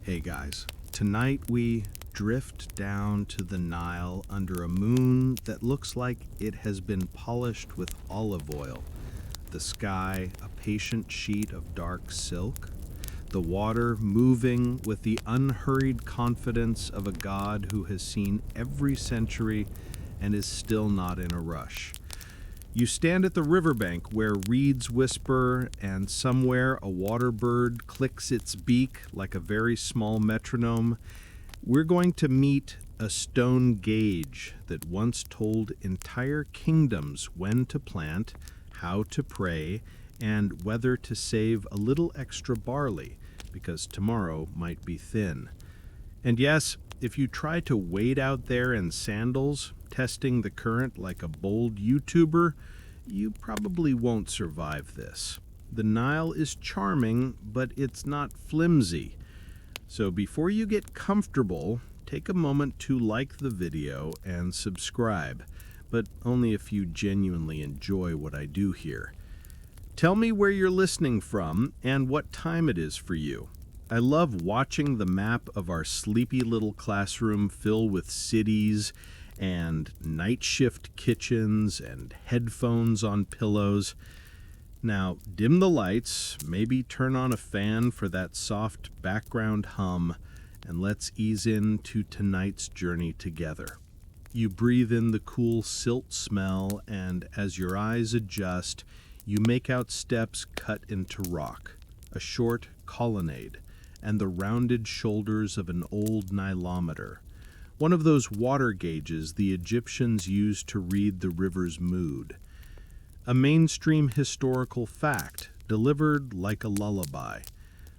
Hey guys, tonight we drift down to the Nile under a moon that looks like it has been polished with olive oil. The sky, a patient sheet of dark silk. The water moving with the unhurried confidence of a god who has seen every century and is still not in a rush. You stand at the riverbank where reeds whisper and somewhere a water bird clicks its beak like a very small metronome. We're going to meet a stone gauge that once told entire kingdoms when to plant, how to pray, and whether to save a little extra barley, because tomorrow might be thin. And yes, if you try to wade out there in sandals, testing the current like a bold YouTuber, you probably won't survive this. The Nile is charming, but it's not flimsy. So before you get comfortable, take a moment to like the video and subscribe, but only if you genuinely enjoy what I do here. Tell me where you're listening from and what time it is for you. I love watching the map of our sleepy little classroom fill with cities and night shift kitchens and headphones on pillows. Now, dim the lights, maybe turn on a fan for that soft background hum, and let's ease into tonight's journey together. You breathe in the cool silt smell, and as your eyes adjust, you make out steps cut into rock, a short colonnade, and the rounded shoulders of an old Nilometer, one of those water gauges the Egyptians used to read the river's mood. A mainstream historical fact delivered like a lullaby.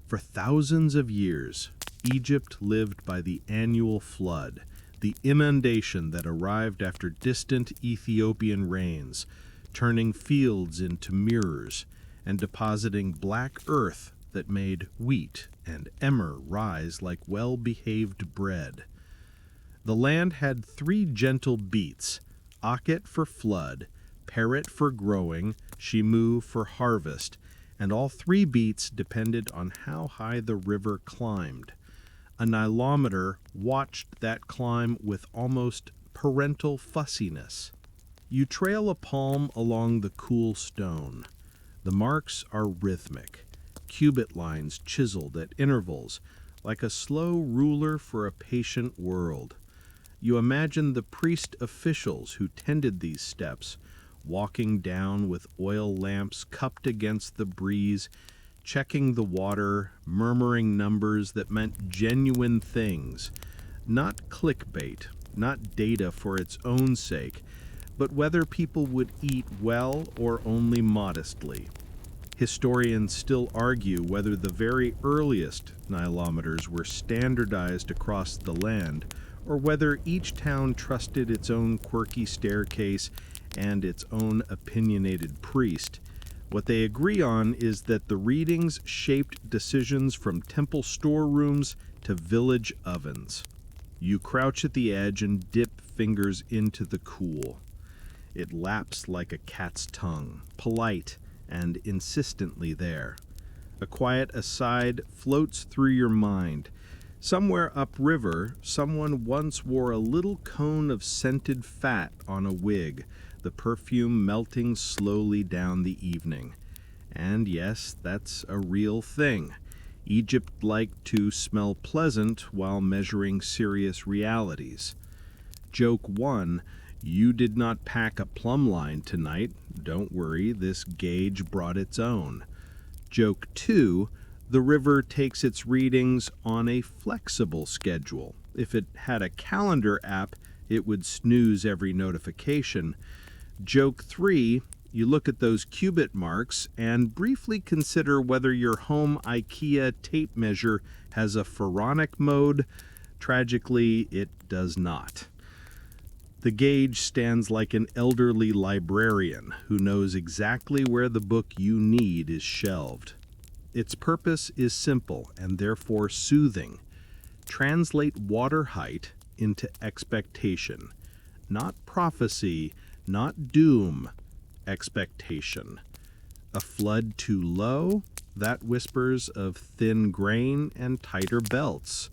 For thousands of years, Egypt lived by the annual flood, the inundation that arrived after distant Ethiopian rains, turning fields into mirrors and depositing black earth that made wheat and emmer rise like well-behaved bread. The land had three gentle beats: Akhet for flood, Peret for growing, Shimu for harvest, and all three beats depended on how high the river climbed. A Nilometer watched that climb with almost parental fussiness. You trail a palm along the cool stone. The marks are rhythmic, cubit lines chiseled at intervals, like a slow ruler for a patient world. You imagine the priest officials who tended these steps, walking down with oil lamps cupped against the breeze, checking the water, murmuring numbers that meant genuine things, not clickbait, not data for its own sake, but whether people would eat well or only modestly. Historians still argue whether the very earliest Nilometers were standardized across the land, or whether each town trusted its own quirky staircase and its own opinionated priest. What they agree on is that the readings shaped decisions from temple storerooms to village ovens. You crouch at the edge and dip fingers into the cool. It laps like a cat's tongue, polite and insistently there. A quiet aside floats through your mind. Somewhere upriver, someone once wore a little cone of scented fat on a wig, the perfume melting slowly down the evening. And yes, that's a real thing. Egypt liked to smell pleasant while measuring serious realities. Joke 1, you did not pack a plumb line tonight. Don't worry, this gauge brought its own. Joke 2, the river takes its readings on a flexible schedule. If it had a calendar app, it would snooze every notification. Joke 3, you look at those cubit marks and briefly consider whether your home IKEA tape measure has a pharaonic mode. Tragically, it does not. The gauge stands like an elderly librarian who knows exactly where the book you need is shelved. Its purpose is simple and therefore soothing. Translate water height into expectation. Not prophecy, not doom, expectation. A flood too low, that whispers of thin grain and tighter belts.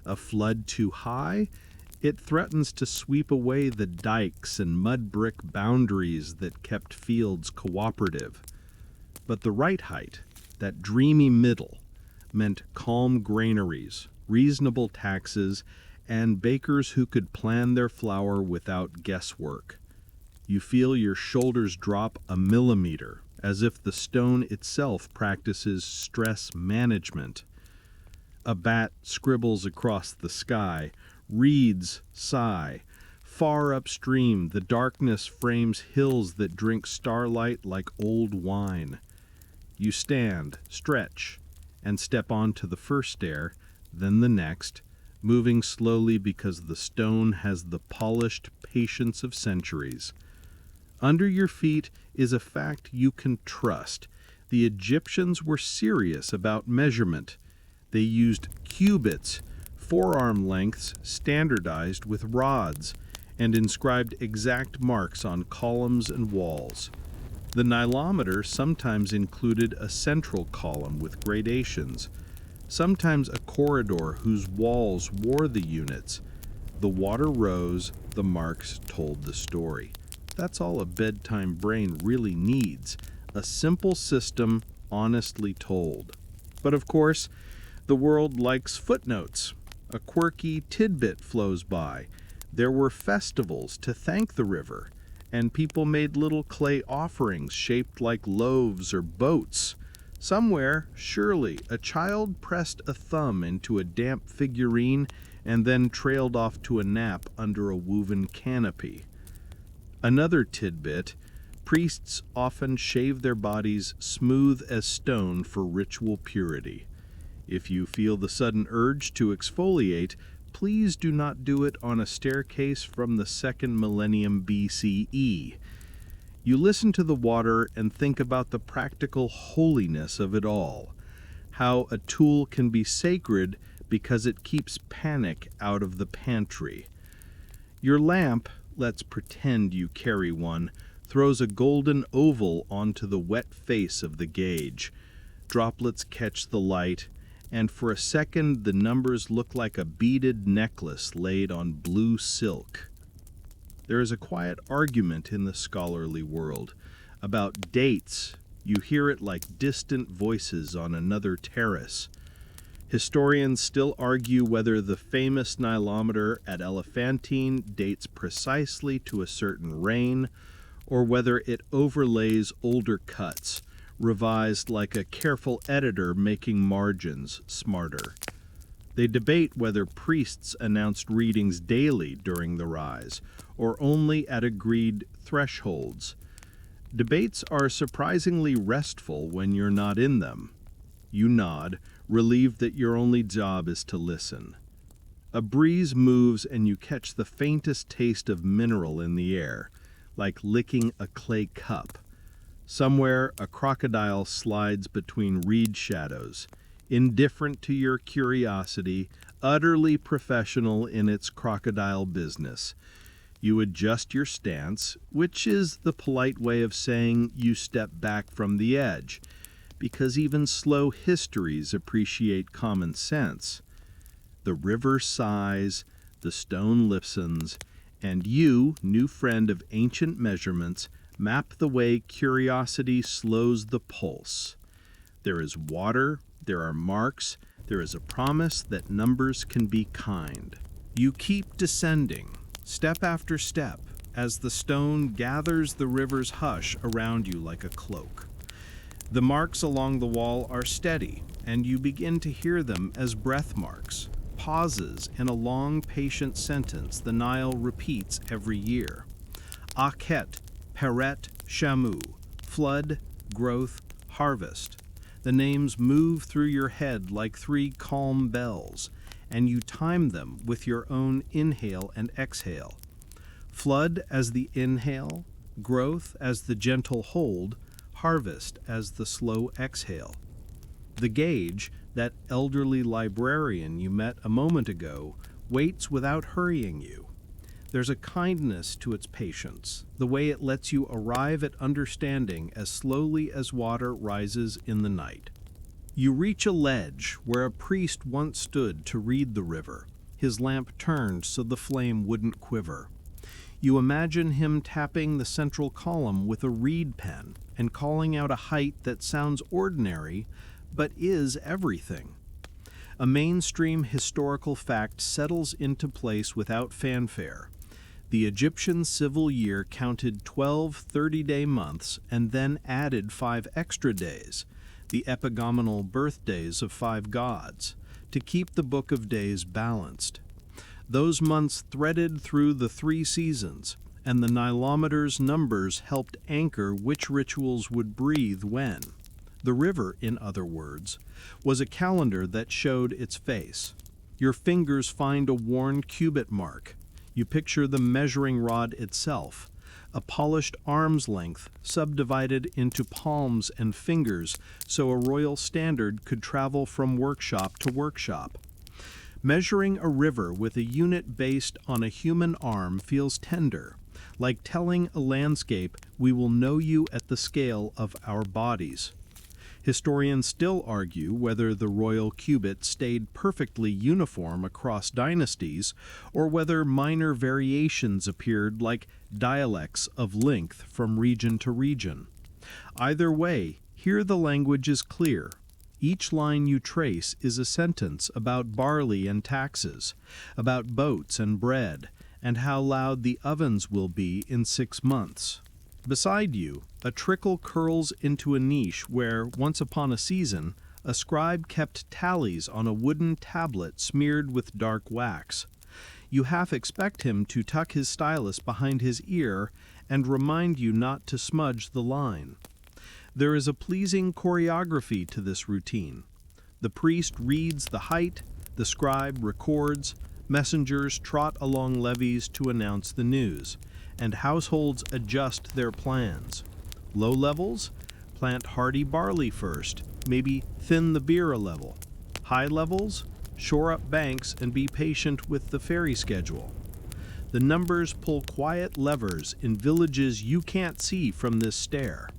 A flood too high, it threatens to sweep away the dikes and mud brick boundaries that kept fields cooperative. But the right height, that dreamy middle, meant calm granaries, reasonable taxes, and bakers who could plan their flour without guesswork. You feel your shoulders drop a millimeter, as if the stone itself practices stress management. A bat scribbles across the sky, reeds sigh. Far upstream, the darkness frames hills that drink starlight like old wine. You stand, stretch, and step onto the first stair, then the next, moving slowly because the stone has the polished patience of centuries. Under your feet is a fact you can trust. The Egyptians were serious about measurement. They used cubits, forearm lengths standardized with rods, and inscribed exact marks on columns and walls. The Nilometer sometimes included a central column with gradations, sometimes a corridor whose walls wore the units. The water rose, the marks told the story. That's all a bedtime brain really needs, a simple system honestly told. But of course, the world likes footnotes. A quirky tidbit flows by. There were festivals to thank the river, and people made little clay offerings shaped like loaves or boats. Somewhere, surely, a child pressed a thumb into a damp figurine and then trailed off to a nap under a woven canopy. Another tidbit: priests often shave their bodies smooth as stone for ritual purity. If you feel the sudden urge to exfoliate, please do not do it on a staircase from the 2nd millennium BCE. You listen to the water and think about the practical holiness of it all, how a tool can be sacred because it keeps panic out of the pantry. Your lamp, let's pretend you carry one, throws a golden oval onto the wet face of the gauge. Droplets catch the light, and for a second the numbers look like a beaded necklace laid on blue silk. There is a quiet argument in the scholarly world about dates. You hear it like distant voices on another terrace. Historians still argue whether the famous Nilometer at Elephantine dates precisely to a certain reign, or whether it overlays older cuts, revised like a careful editor making margins smarter. They debate whether priests announced readings daily during the rise, or only at agreed thresholds. Debates are surprisingly restful when you're not in them. You nod, relieved that your only job is to listen. A breeze moves and you catch the faintest taste of mineral in the air, like licking a clay cup. Somewhere, a crocodile slides between reed shadows, indifferent to your curiosity, utterly professional in its crocodile business. You adjust your stance, which is the polite way of saying you step back from the edge, because even slow histories appreciate common sense. The river sighs, the stone listens, and you, new friend of ancient measurements, map the way curiosity slows the pulse. There is water, there are marks, there is a promise that numbers can be kind. You keep descending, step after step, as the stone gathers the river's hush around you like a cloak. The marks along the wall are steady, and you begin to hear them as breath marks, pauses in a long, patient sentence the Nile repeats every year. Akhet, Peret, Shamu, flood, growth, harvest. The names move through your head like 3 calm bells, and you time them with your own inhale and exhale. Flood as the inhale, growth as the gentle hold, harvest as the slow exhale. The gauge, that elderly librarian you met a moment ago, waits without hurrying you. There's a kindness to its patience, the way it lets you arrive at understanding as slowly as water rises in the night. You reach a ledge where a priest once stood to read the river, his lamp turned so the flame wouldn't quiver. You imagine him tapping the central column with a reed pen and calling out a height that sounds ordinary, but is everything. A mainstream historical fact settles into place without fanfare. The Egyptian civil year counted 12 30-day months and then added 5 extra days, the epigomenal birthdays of 5 gods, to keep the book of days balanced. Those months threaded through the 3 seasons, and the Nilometers' numbers helped anchor which rituals would breathe when. The river, in other words, was a calendar that showed its face. Your fingers find a worn cubit mark. You picture the measuring rod itself, a polished arm's length subdivided into palms and fingers so a royal standard could travel from workshop to workshop. Measuring a river with a unit based on a human arm feels tender, like telling a landscape we will know you at the scale of our bodies. Historians still argue whether the royal cubit stayed perfectly uniform across dynasties or whether minor variations appeared like dialects of length from region to region. Either way, here the language is clear. Each line you trace is a sentence about barley and taxes, about boats and bread, and how loud the ovens will be in 6 months. Beside you, a trickle curls into a niche where, once upon a season, a scribe kept tallies on a wooden tablet smeared with dark wax. You half expect him to tuck his stylus behind his ear and remind you not to smudge the line. There is a pleasing choreography to this routine. The priest reads the height, the scribe records, messengers trot along levees to announce the news, and households adjust their plans. Low levels? Plant hardy barley first, maybe thin the beer a level. High levels? Shore up banks and be patient with the ferry schedule. The numbers pull quiet levers in villages you can't see from this stair.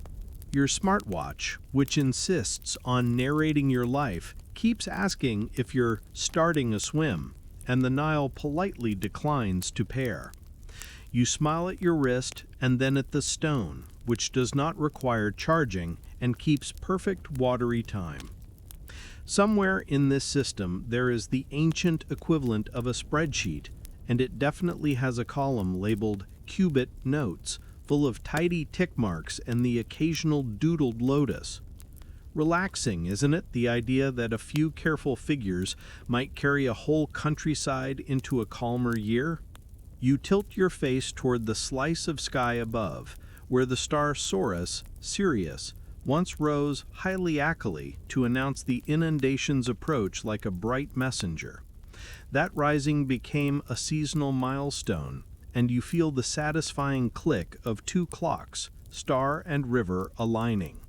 Your smartwatch, which insists on narrating your life, keeps asking if you're starting a swim, and the Nile politely declines to pair. You smile at your wrist and then at the stone, which does not require charging and keeps perfect watery time. Somewhere in this system there is the ancient equivalent of a spreadsheet, and it definitely has a column labeled Cubit Notes, full of tidy tick marks and the occasional doodled lotus. Relaxing, isn't it, the idea that a few careful figures might carry a whole countryside into a calmer year? You tilt your face toward the slice of sky above, where the star Saurus, Sirius, once rose hyliacally to announce the inundation's approach like a bright messenger. That rising became a seasonal milestone, and you feel the satisfying click of 2 clocks, star and river, aligning.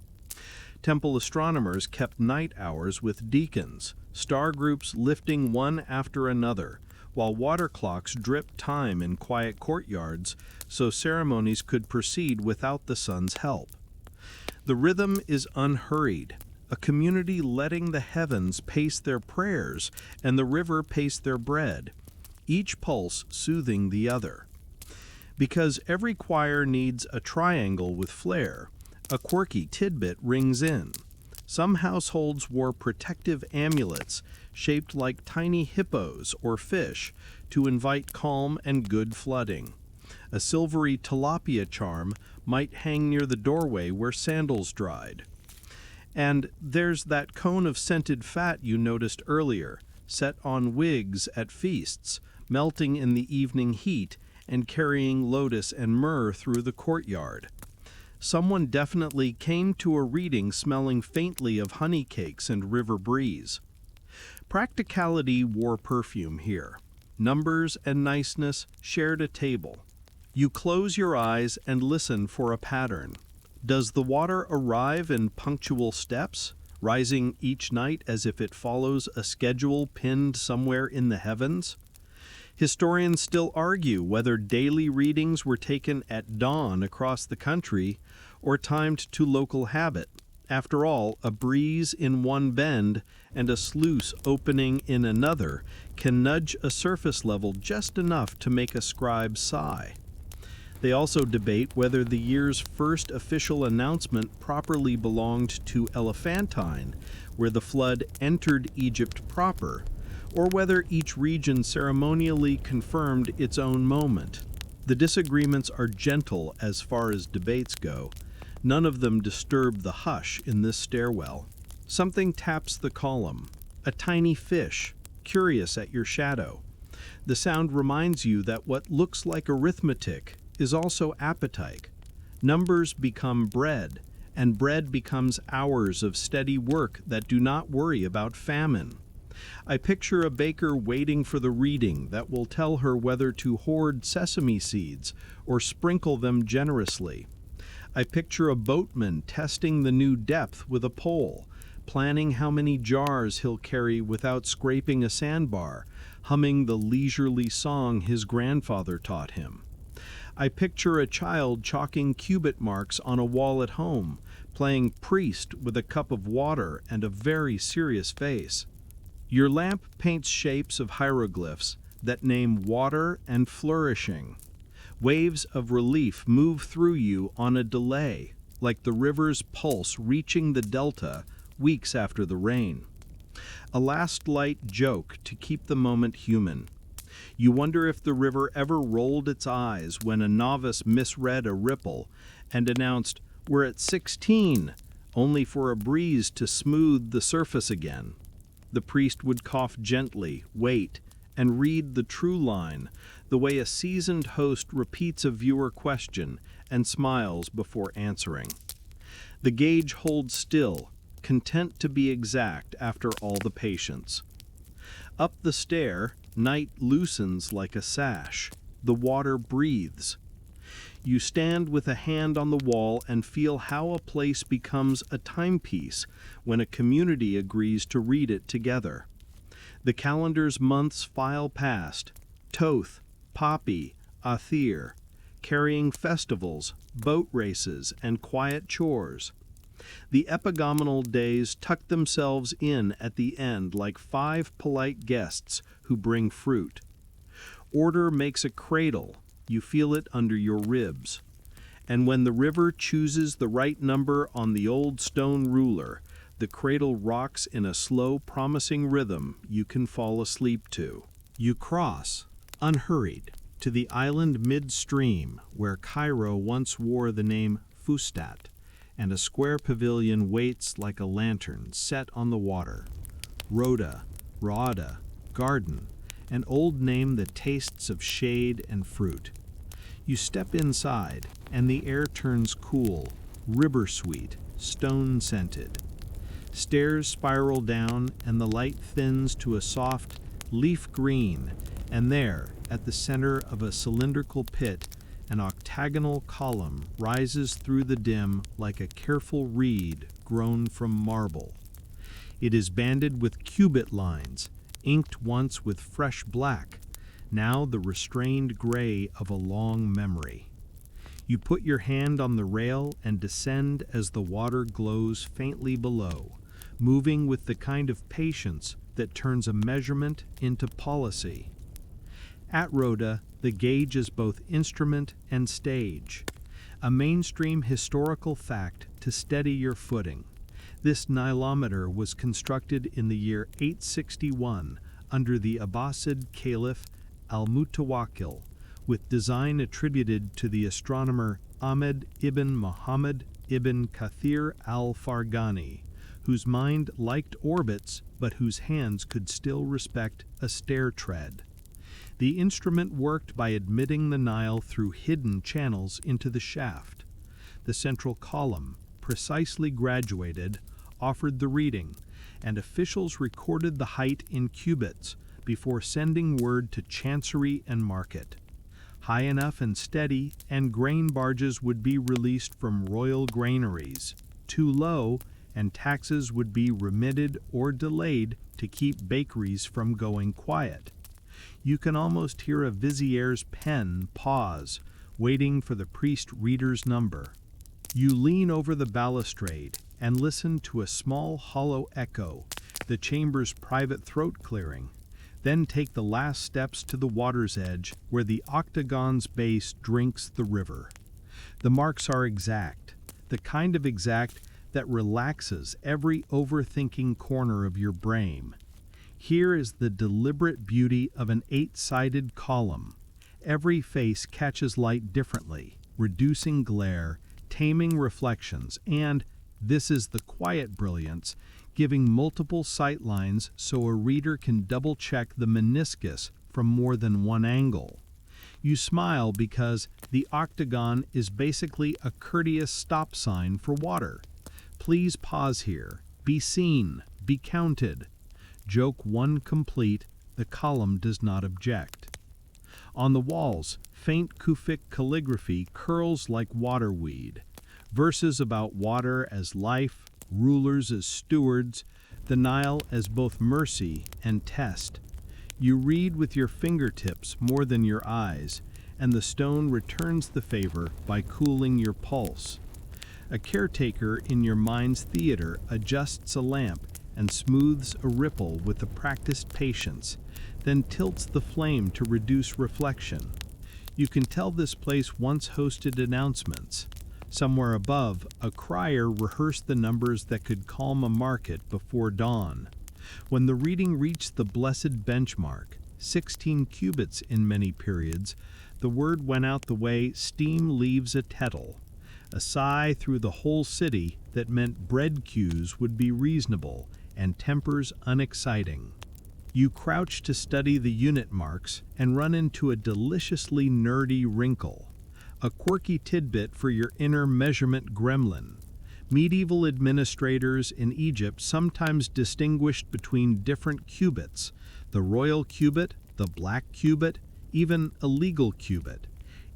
Temple astronomers kept night hours with deacons, star groups lifting one after another, while water clocks dripped time in quiet courtyards so ceremonies could proceed without the sun's help. The rhythm is unhurried, a community letting the heavens pace their prayers and the river pace their bread, each pulse soothing the other. Because every choir needs a triangle with flair, a quirky tidbit rings in. Some households wore protective amulets shaped like tiny hippos or fish to invite calm and good flooding. A silvery tilapia charm might hang near the doorway where sandals dried. And there's that cone of scented fat you noticed earlier, set on wigs at feasts, melting in the evening heat and carrying lotus and myrrh through the courtyard. Someone definitely came to a reading smelling faintly of honey cakes and river breeze. Practicality wore perfume here. Numbers and niceness shared a table. You close your eyes and listen for a pattern. Does the water arrive in punctual steps, rising each night as if it follows a schedule pinned somewhere in the heavens? Historians still argue whether daily readings were taken at dawn across the country or timed to local habit, After all, a breeze in one bend and a sluice opening in another can nudge a surface level just enough to make a scribe sigh. They also debate whether the year's first official announcement properly belonged to Elephantine, where the flood entered Egypt proper, or whether each region ceremonially confirmed its own moment. The disagreements are gentle as far as debates go. None of them disturb the hush in this stairwell. Something taps the column, a tiny fish, curious at your shadow. The sound reminds you that what looks like arithmetic is also appetite. Numbers become bread, and bread becomes hours of steady work that do not worry about famine. I picture a baker waiting for the reading that will tell her whether to hoard sesame seeds or sprinkle them generously. I picture a boatman testing the new depth with a pole, planning how many jars he'll carry without scraping a sandbar, humming the leisurely song his grandfather taught him. I picture a child chalking cubit marks on a wall at home, playing priest with a cup of water and a very serious face. Your lamp paints shapes of hieroglyphs that name water and flourishing. Waves of relief move through you on a delay, like the river's pulse reaching the delta weeks after the rain. A last light joke to keep the moment human. You wonder if the river ever rolled its eyes when a novice misread a ripple and announced, "We're at 16," only for a breeze to smooth the surface again. The priest would cough gently, wait, and read the true line, the way a seasoned host repeats a viewer question and smiles before answering. The gauge holds still, content to be exact after all the patience. Up the stair, night loosens like a sash. The water breathes. You stand with a hand on the wall and feel how a place becomes a timepiece when a community agrees to read it together. The calendar's months file past, Toth, Poppy, Athir, carrying festivals, boat races, and quiet chores. The epigomenal days tuck themselves in at the end like 5 polite guests who bring fruit. Order makes a cradle, you feel it under your ribs. And when the river chooses the right number on the old stone ruler, the cradle rocks in a slow, promising rhythm you can fall asleep to. You cross, unhurried, to the island midstream where Cairo once wore the name Fustat, and a square pavilion waits like a lantern set on the water. Rhoda, Rada, garden, an old name that tastes of shade and fruit. You step inside, and the air turns cool, river-sweet, stone-scented. Stairs spiral down, and the light thins to a soft leaf green, and there, at the center of a cylindrical pit, an octagonal column rises through the dim like a careful reed grown from marble. It is banded with cubit lines, inked once with fresh black, now the restrained gray of a long memory. You put your hand on the rail and descend as the water glows faintly below, moving with the kind of patience that turns a measurement into policy. At Rhoda, the gauge is both instrument and stage, a mainstream historical fact to steady your footing. This Nilometer was constructed in the year 861 under the Abbasid Caliph al-Mutawakkil, with design attributed to the astronomer Ahmed ibn Muhammad ibn Kathir al-Farghani, whose mind liked orbits but whose hands could still respect a stair tread. The instrument worked by admitting the Nile through hidden channels into the shaft. The central column, precisely graduated, offered the reading, and officials recorded the height in cubits before sending word to chancery and market. High enough and steady, and grain barges would be released from royal granaries. Too low, and taxes would be remitted or delayed to keep bakeries from going quiet. You can almost hear a vizier's pen pause, waiting for the priest-reader's number. You lean over the balustrade, and listen to a small hollow echo, the chamber's private throat clearing. Then take the last steps to the water's edge, where the octagon's base drinks the river. The marks are exact, the kind of exact that relaxes every overthinking corner of your brain. Here is the deliberate beauty of an 8-sided column. Every face catches light differently, reducing glare, taming reflections, and, this is the quiet brilliance, giving multiple sight lines so a reader can double-check the meniscus from more than one angle. You smile because the octagon is basically a courteous stop sign for water. Please pause here. Be seen. Be counted. Joke 1 complete, the column does not object. On the walls, faint Kufic calligraphy curls like waterweed. Verses about water as life, rulers as stewards, the Nile as both mercy and test. You read with your fingertips more than your eyes, and the stone returns the favor by cooling your pulse. A caretaker in your mind's theater adjusts a lamp and smooths a ripple with a practiced patience, then tilts the flame to reduce reflection. You can tell this place once hosted announcements. Somewhere above, a crier rehearsed the numbers that could calm a market before dawn. When the reading reached the blessed benchmark, 16 cubits in many periods, the word went out the way steam leaves a kettle. A sigh through the whole city that meant bread queues would be reasonable and tempers unexciting. You crouch to study the unit marks and run into a deliciously nerdy wrinkle. A quirky tidbit for your inner measurement gremlin. Medieval administrators in Egypt sometimes distinguished between different cubits, the royal cubit, the black cubit, even a legal cubit,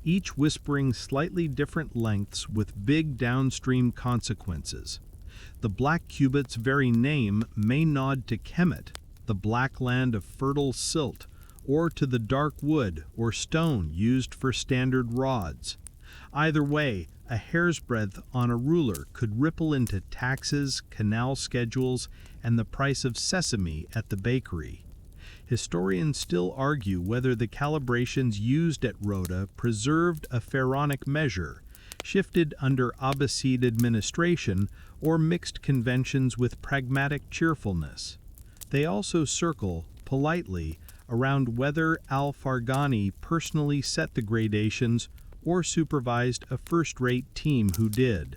each whispering slightly different lengths with big downstream consequences. The black cubit's very name may nod to Kemet, the black land of fertile silt, or to the dark wood or stone used for standard rods. Either way, a hair's breadth on a ruler could ripple into taxes, canal schedules, and the price of sesame at the bakery. Historians still argue whether the calibrations used at Rhoda preserved a pharaonic measure, shifted under Abbasid administration, or mixed conventions with pragmatic cheerfulness. They also circle, politely, around whether al-Farghani personally set the gradations or supervised a first-rate team who did.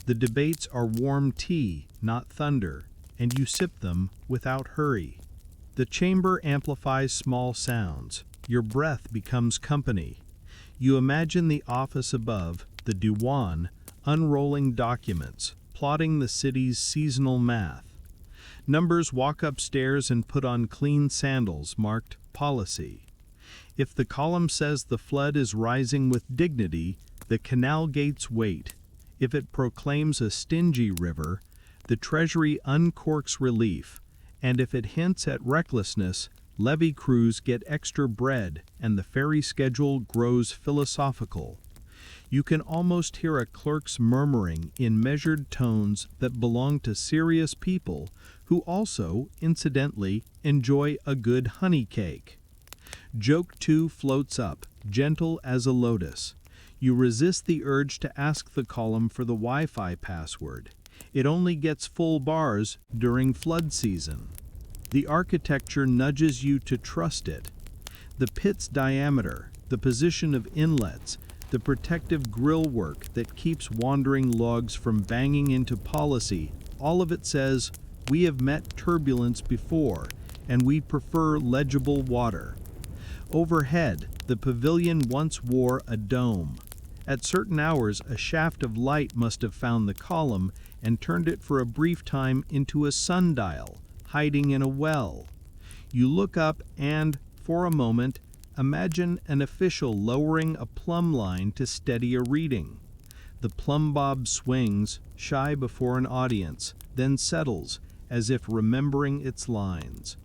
The debates are warm tea, not thunder, and you sip them without hurry. The chamber amplifies small sounds. Your breath becomes company. You imagine the office above, the Diwan, unrolling documents, plotting the city's seasonal math. Numbers walk upstairs and put on clean sandals marked policy. If the column says the flood is rising with dignity, the canal gates wait. If it proclaims a stingy river, the treasury uncorks relief. And if it hints at recklessness, levee crews get extra bread and the ferry schedule grows philosophical. You can almost hear a clerk's murmuring in measured tones that belong to serious people who also, incidentally, enjoy a good honey cake. Joke 2 floats up, gentle as a lotus. You resist the urge to ask the column for the Wi-Fi password. It only gets full bars during flood season. The architecture nudges you to trust it. The pit's diameter, the position of inlets, the protective grill work that keeps wandering logs from banging into policy, all of it says, we have met turbulence before, and we prefer legible water. Overhead, the pavilion once wore a dome. At certain hours, a shaft of light must have found the column and turned it for a brief time into a sundial, hiding in a well. You look up and, for a moment, imagine an official lowering a plumb line to steady a reading. The plumb bob swings, shy before an audience, then settles, as if remembering its lines.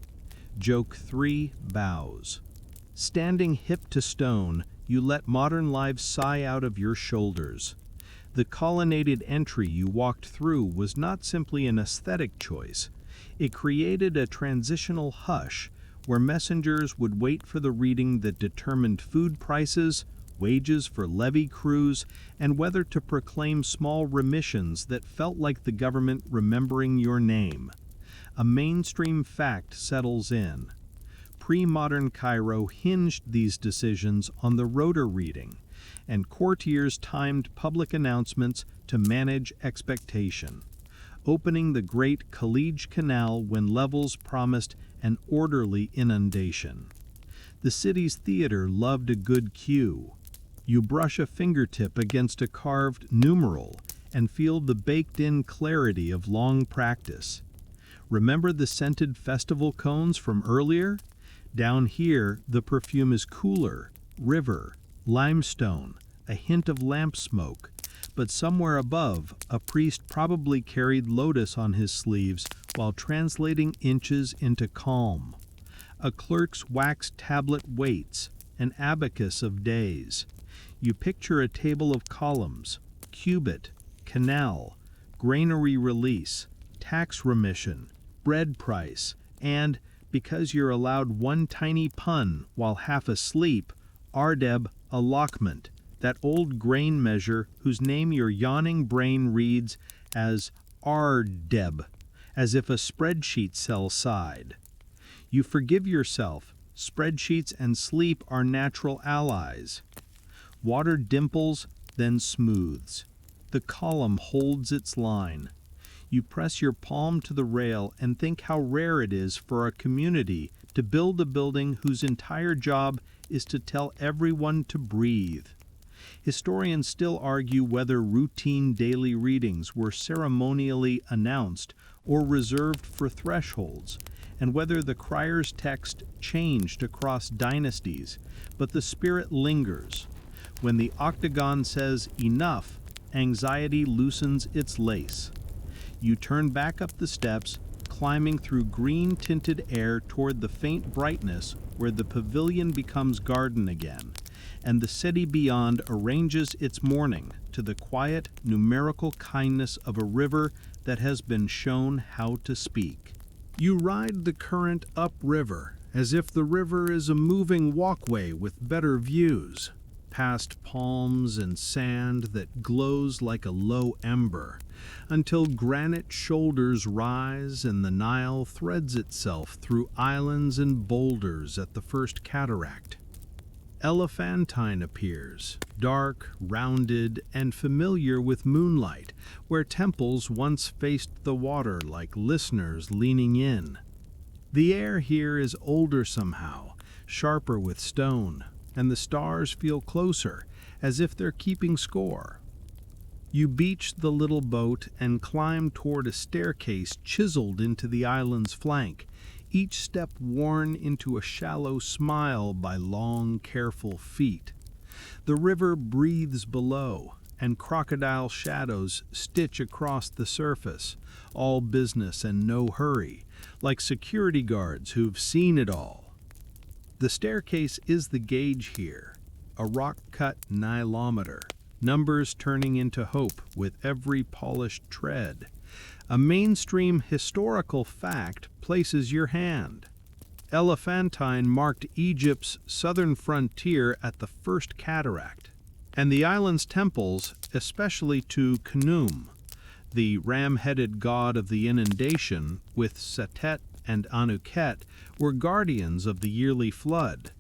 Joke 3 bows. Standing hip to stone, you let modern life sigh out of your shoulders. The colonnaded entry you walked through was not simply an aesthetic choice. It created a transitional hush where messengers would wait for the reading that determined food prices, wages for levee crews, and whether to proclaim small remissions that felt like the government remembering your name. A mainstream fact settles in. Pre-modern Cairo hinged these decisions on the rota reading, and courtiers timed public announcements to manage expectation, opening the great Khalij Canal when levels promised an orderly inundation. The city's theater loved a good cue. You brush a fingertip against a carved numeral and feel the baked-in clarity of long practice. Remember the scented festival cones from earlier? Down here, the perfume is cooler, river, limestone, a hint of lamp smoke, but somewhere above, a priest probably carried lotus on his sleeves while translating inches into calm. A clerk's wax tablet waits, an abacus of days. You picture a table of columns, cubit, canal, granary release, tax remission, bread price, and, because you're allowed one tiny pun while half asleep, ardeb allotment, that old grain measure whose name your yawning brain reads as ardeb, as if a spreadsheet cell sighed. You forgive yourself. Spreadsheets and sleep are natural allies. Water dimples, then smooths. The column holds its line. You press your palm to the rail and think how rare it is for a community to build a building whose entire job is to tell everyone to breathe. Historians still argue whether routine daily readings were ceremonially announced or reserved for thresholds, and whether the crier's text changed across dynasties, but the spirit lingers. When the octagon says enough, anxiety loosens its lace. You turn back up the steps, climbing through green-tinted air toward the faint brightness where the pavilion becomes garden again, and the city beyond arranges its morning to the quiet, numerical kindness of a river that has been shown how to speak. You ride the current upriver, as if the river is a moving walkway with better views, past palms and sand that glows like a low ember, until granite shoulders rise and the Nile threads itself through islands and boulders at the first cataract. Elephantine appears, dark, rounded, and familiar with moonlight, where temples once faced the water like listeners leaning in. The air here is older somehow, sharper with stone, and the stars feel closer, as if they're keeping score. You beach the little boat and climb toward a staircase chiseled into the island's flank, each step worn into a shallow smile by long, careful feet. The river breathes below, and crocodile shadows stitch across the surface, all business and no hurry, like security guards who've seen it all. The staircase is the gauge here, a rock-cut Nilometer, numbers turning into hope with every polished tread. A mainstream historical fact places your hand. Elephantine marked Egypt's southern frontier at the first cataract, and the island's temples, especially to Khnum, the ram-headed god of the inundation, with Setet and Anuket, were guardians of the yearly flood.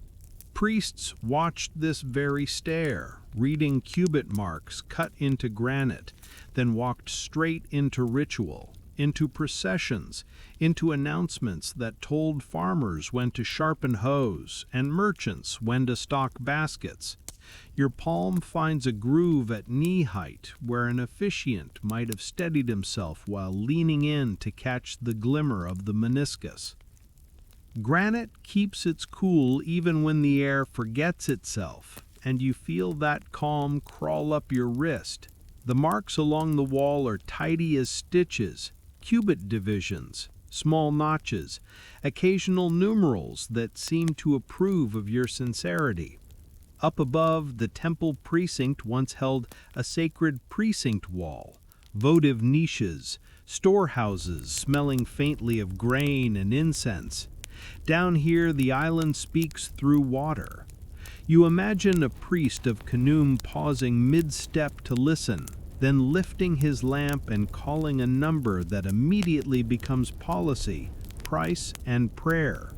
Priests watched this very stair, reading cubit marks cut into granite, then walked straight into ritual, into processions, into announcements that told farmers when to sharpen hoes and merchants when to stock baskets. Your palm finds a groove at knee height where an officiant might have steadied himself while leaning in to catch the glimmer of the meniscus. Granite keeps its cool even when the air forgets itself, and you feel that calm crawl up your wrist. The marks along the wall are tidy as stitches, cubit divisions, small notches, occasional numerals that seem to approve of your sincerity. Up above, the temple precinct once held a sacred precinct wall, votive niches, storehouses smelling faintly of grain and incense. Down here, the island speaks through water. You imagine a priest of Khnum pausing mid-step to listen, then lifting his lamp and calling a number that immediately becomes policy, price, and prayer.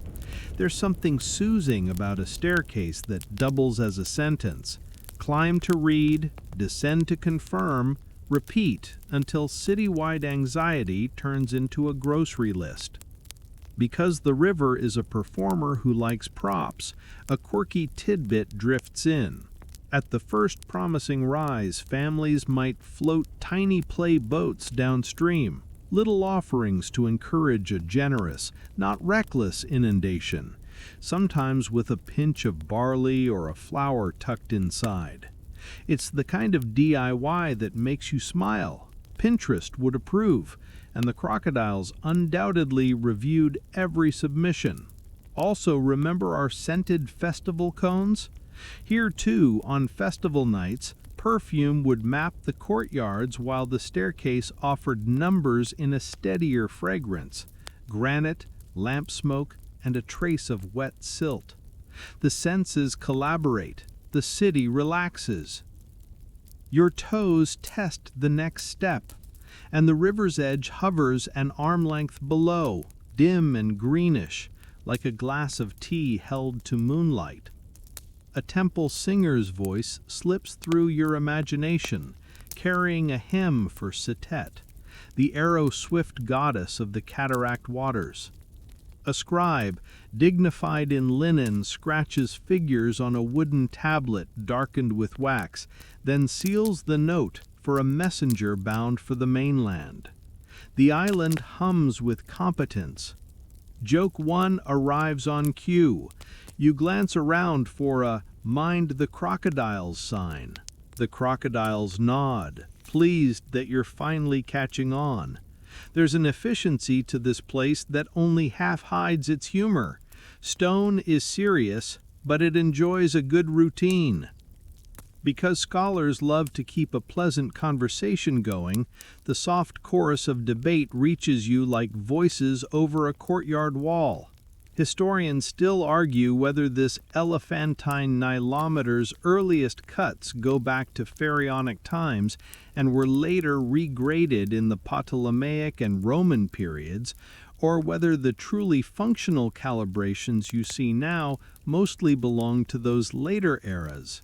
There's something soothing about a staircase that doubles as a sentence. Climb to read, descend to confirm, repeat until citywide anxiety turns into a grocery list. Because the river is a performer who likes props, a quirky tidbit drifts in. At the first promising rise, families might float tiny play boats downstream, little offerings to encourage a generous, not reckless inundation, sometimes with a pinch of barley or a flower tucked inside. It's the kind of DIY that makes you smile. Pinterest would approve, and the crocodiles undoubtedly reviewed every submission. Also, remember our scented festival cones? Here, too, on festival nights, perfume would map the courtyards while the staircase offered numbers in a steadier fragrance: granite, lamp smoke, and a trace of wet silt. The senses collaborate. The city relaxes. Your toes test the next step, and the river's edge hovers an arm length below, dim and greenish, like a glass of tea held to moonlight. A temple singer's voice slips through your imagination, carrying a hymn for Setet, the arrow-swift goddess of the cataract waters. A scribe, dignified in linen, scratches figures on a wooden tablet darkened with wax, then seals the note for a messenger bound for the mainland. The island hums with competence. Joke 1 arrives on cue. You glance around for a "Mind the Crocodiles" sign. The crocodiles nod, pleased that you're finally catching on. There's an efficiency to this place that only half hides its humor. Stone is serious, but it enjoys a good routine. Because scholars love to keep a pleasant conversation going, the soft chorus of debate reaches you like voices over a courtyard wall. Historians still argue whether this elephantine Nilometers' earliest cuts go back to pharaonic times and were later regraded in the Ptolemaic and Roman periods, or whether the truly functional calibrations you see now mostly belong to those later eras.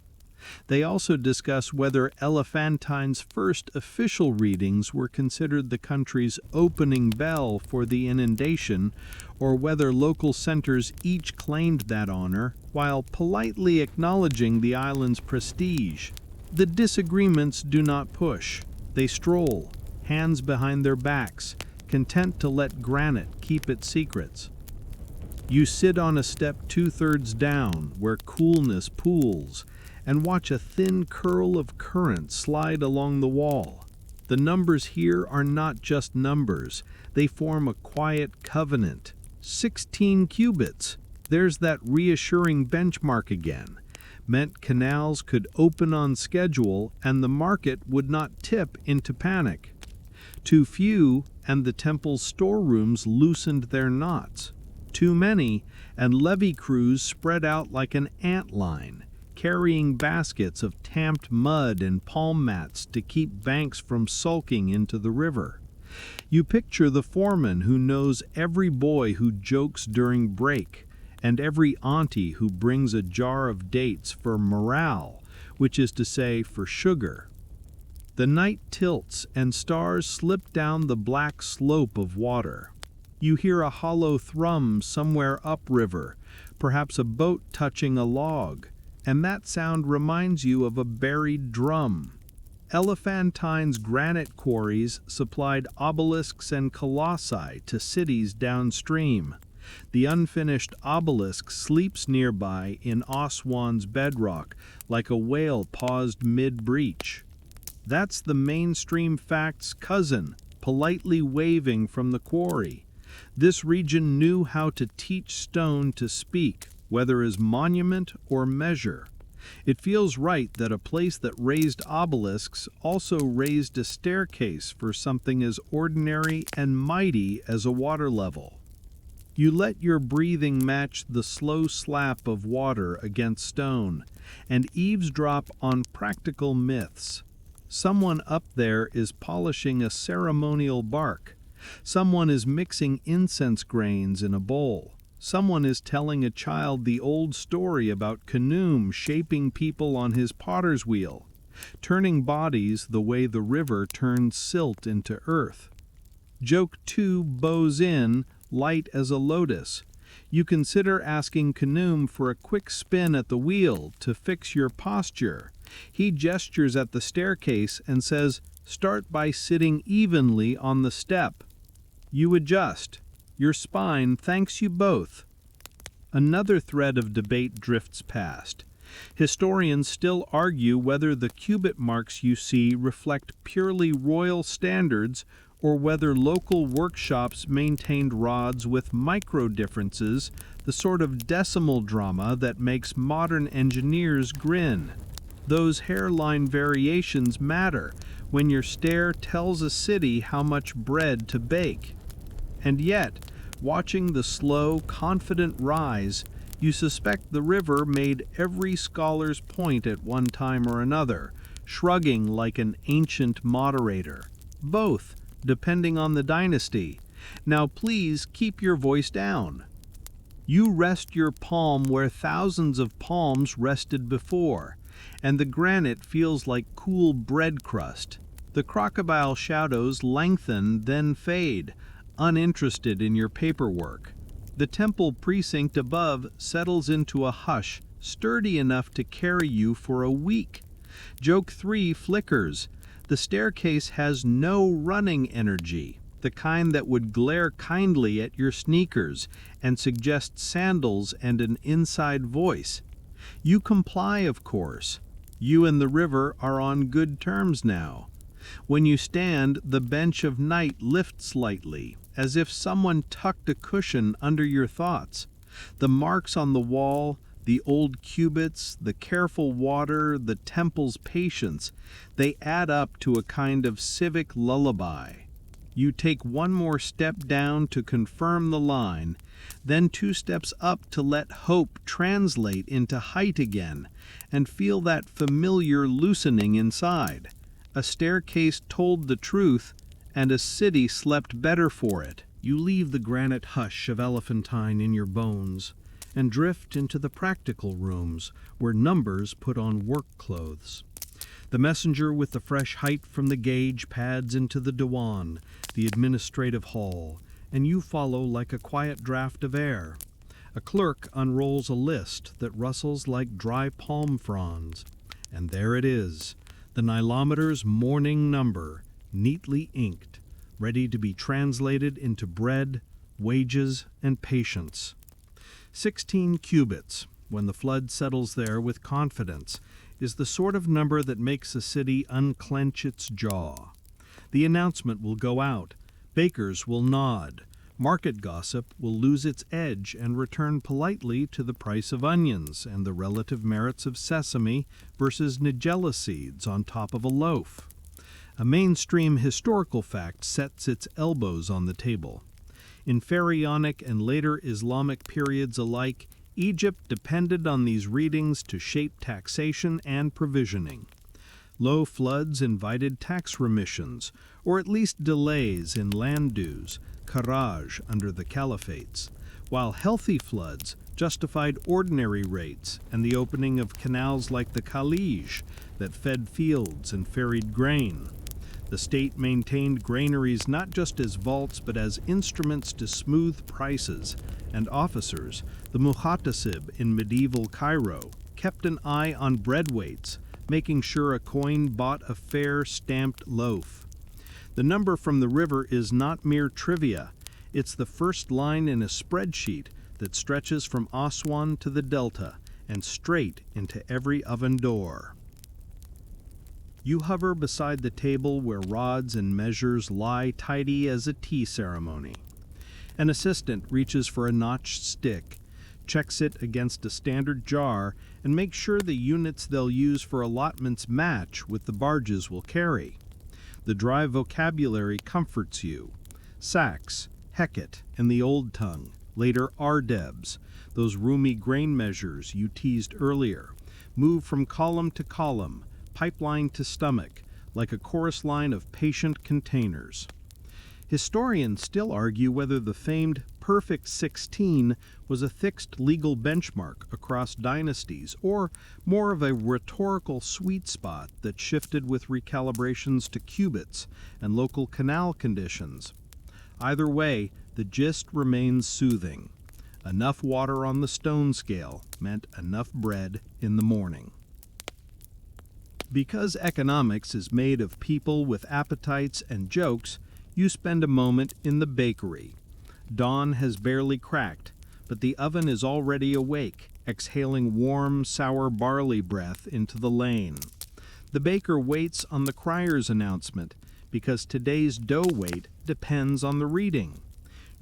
They also discuss whether Elephantine's first official readings were considered the country's opening bell for the inundation, or whether local centers each claimed that honor while politely acknowledging the island's prestige. The disagreements do not push. They stroll, hands behind their backs, content to let granite keep its secrets. You sit on a step 2/3 down, where coolness pools, and watch a thin curl of current slide along the wall. The numbers here are not just numbers. They form a quiet covenant. 16 cubits. There's that reassuring benchmark again. Meant canals could open on schedule and the market would not tip into panic. Too few, and the temple's storerooms loosened their knots. Too many, and levee crews spread out like an ant line, carrying baskets of tamped mud and palm mats to keep banks from sulking into the river. You picture the foreman who knows every boy who jokes during break, and every auntie who brings a jar of dates for morale, which is to say for sugar. The night tilts and stars slip down the black slope of water. You hear a hollow thrum somewhere upriver, perhaps a boat touching a log, and that sound reminds you of a buried drum. Elephantine's granite quarries supplied obelisks and colossi to cities downstream. The unfinished obelisk sleeps nearby in Aswan's bedrock like a whale paused mid-breach. That's the mainstream fact's cousin, politely waving from the quarry. This region knew how to teach stone to speak, whether as monument or measure. It feels right that a place that raised obelisks also raised a staircase for something as ordinary and mighty as a water level. You let your breathing match the slow slap of water against stone, and eavesdrop on practical myths. Someone up there is polishing a ceremonial bark. Someone is mixing incense grains in a bowl. Someone is telling a child the old story about Khnum shaping people on his potter's wheel, turning bodies the way the river turns silt into earth. Joke 2 bows in, light as a lotus. You consider asking Khnum for a quick spin at the wheel to fix your posture. He gestures at the staircase and says, "Start by sitting evenly on the step." You adjust. Your spine thanks you both. Another thread of debate drifts past. Historians still argue whether the cubit marks you see reflect purely royal standards or whether local workshops maintained rods with micro differences, the sort of decimal drama that makes modern engineers grin. Those hairline variations matter when your stair tells a city how much bread to bake. And yet, watching the slow, confident rise, you suspect the river made every scholar's point at one time or another, shrugging like an ancient moderator. Both, depending on the dynasty. Now please keep your voice down. You rest your palm where thousands of palms rested before, and the granite feels like cool bread crust. The crocodile shadows lengthen, then fade, uninterested in your paperwork. The temple precinct above settles into a hush sturdy enough to carry you for a week. Joke 3 flickers. The staircase has no running energy, the kind that would glare kindly at your sneakers and suggest sandals and an inside voice. You comply, of course. You and the river are on good terms now. When you stand, the bench of night lifts lightly, as if someone tucked a cushion under your thoughts. The marks on the wall, the old cubits, the careful water, the temple's patience, they add up to a kind of civic lullaby. You take one more step down to confirm the line, then 2 steps up to let hope translate into height again, and feel that familiar loosening inside. A staircase told the truth, and a city slept better for it. You leave the granite hush of elephantine in your bones and drift into the practical rooms where numbers put on work clothes. The messenger with the fresh height from the gauge pads into the diwan, the administrative hall, and you follow like a quiet draft of air. A clerk unrolls a list that rustles like dry palm fronds. And there it is, the Nilometers' morning number, neatly inked, ready to be translated into bread, wages, and patience. 16 cubits, when the flood settles there with confidence, is the sort of number that makes a city unclench its jaw. The announcement will go out, bakers will nod, market gossip will lose its edge and return politely to the price of onions and the relative merits of sesame versus nigella seeds on top of a loaf. A mainstream historical fact sets its elbows on the table. In pharaonic and later Islamic periods alike, Egypt depended on these readings to shape taxation and provisioning. Low floods invited tax remissions, or at least delays in land dues, kharaj under the caliphates, while healthy floods justified ordinary rates and the opening of canals like the Khalij that fed fields and ferried grain. The state maintained granaries not just as vaults but as instruments to smooth prices, and officers, the muhtasib in medieval Cairo, kept an eye on bread weights, making sure a coin bought a fair stamped loaf. The number from the river is not mere trivia. It's the first line in a spreadsheet that stretches from Aswan to the Delta and straight into every oven door. You hover beside the table where rods and measures lie tidy as a tea ceremony. An assistant reaches for a notched stick, checks it against a standard jar, and makes sure the units they'll use for allotments match with the barges will carry. The dry vocabulary comforts you. Sacks, Hecate, and the Old Tongue, later RDEBs, those roomy grain measures you teased earlier, move from column to column, pipeline to stomach, like a chorus line of patient containers. Historians still argue whether the famed perfect 16 was a fixed legal benchmark across dynasties, or more of a rhetorical sweet spot that shifted with recalibrations to cubits and local canal conditions. Either way, the gist remains soothing. Enough water on the stone scale meant enough bread in the morning. Because economics is made of people with appetites and jokes, you spend a moment in the bakery. Dawn has barely cracked, but the oven is already awake, exhaling warm, sour barley breath into the lane. The baker waits on the crier's announcement, because today's dough weight depends on the reading.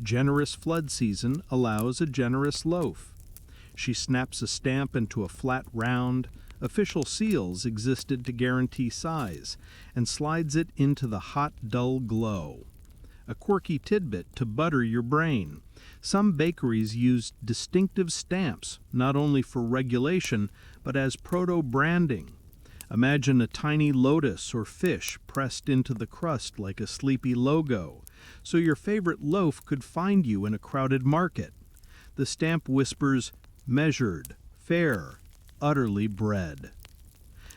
Generous flood season allows a generous loaf. She snaps a stamp into a flat round. Official seals existed to guarantee size, and slides it into the hot, dull glow. A quirky tidbit to butter your brain. Some bakeries use distinctive stamps, not only for regulation, but as proto-branding. Imagine a tiny lotus or fish pressed into the crust like a sleepy logo, so your favorite loaf could find you in a crowded market. The stamp whispers, measured, fair, utterly bred.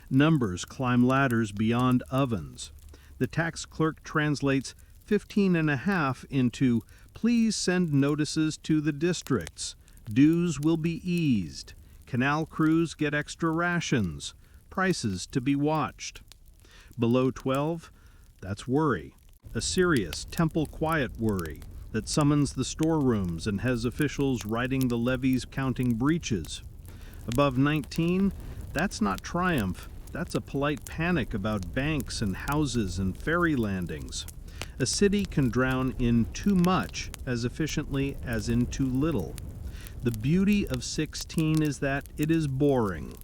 Numbers climb ladders beyond ovens. The tax clerk translates 15.5 into, please send notices to the districts. Dues will be eased. Canal crews get extra rations. Prices to be watched. Below 12, that's worry. A serious, temple quiet worry that summons the storerooms and has officials writing the levies counting breaches. Above 19, that's not triumph. That's a polite panic about banks and houses and ferry landings. A city can drown in too much as efficiently as in too little. The beauty of 16 is that it is boring.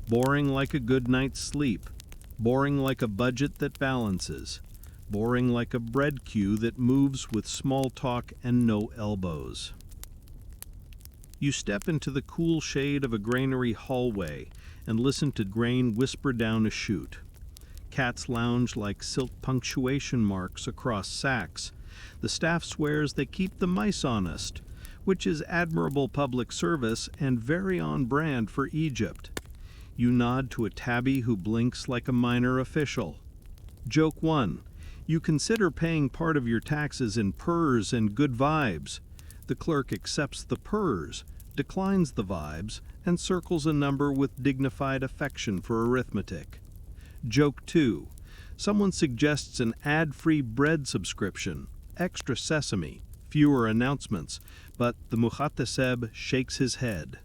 Boring like a good night's sleep. Boring like a budget that balances. Boring like a bread queue that moves with small talk and no elbows. You step into the cool shade of a granary hallway and listen to grain whisper down a chute. Cats lounge like silk punctuation marks across sacks. The staff swears they keep the mice honest, which is admirable public service and very on brand for Egypt. You nod to a tabby who blinks like a minor official. Joke 1. You consider paying part of your taxes in purrs and good vibes. The clerk accepts the purrs, declines the vibes, and circles a number with dignified affection for arithmetic. Joke 2. Someone suggests an ad-free bread subscription, extra sesame, fewer announcements, but the muhataseb shakes his head.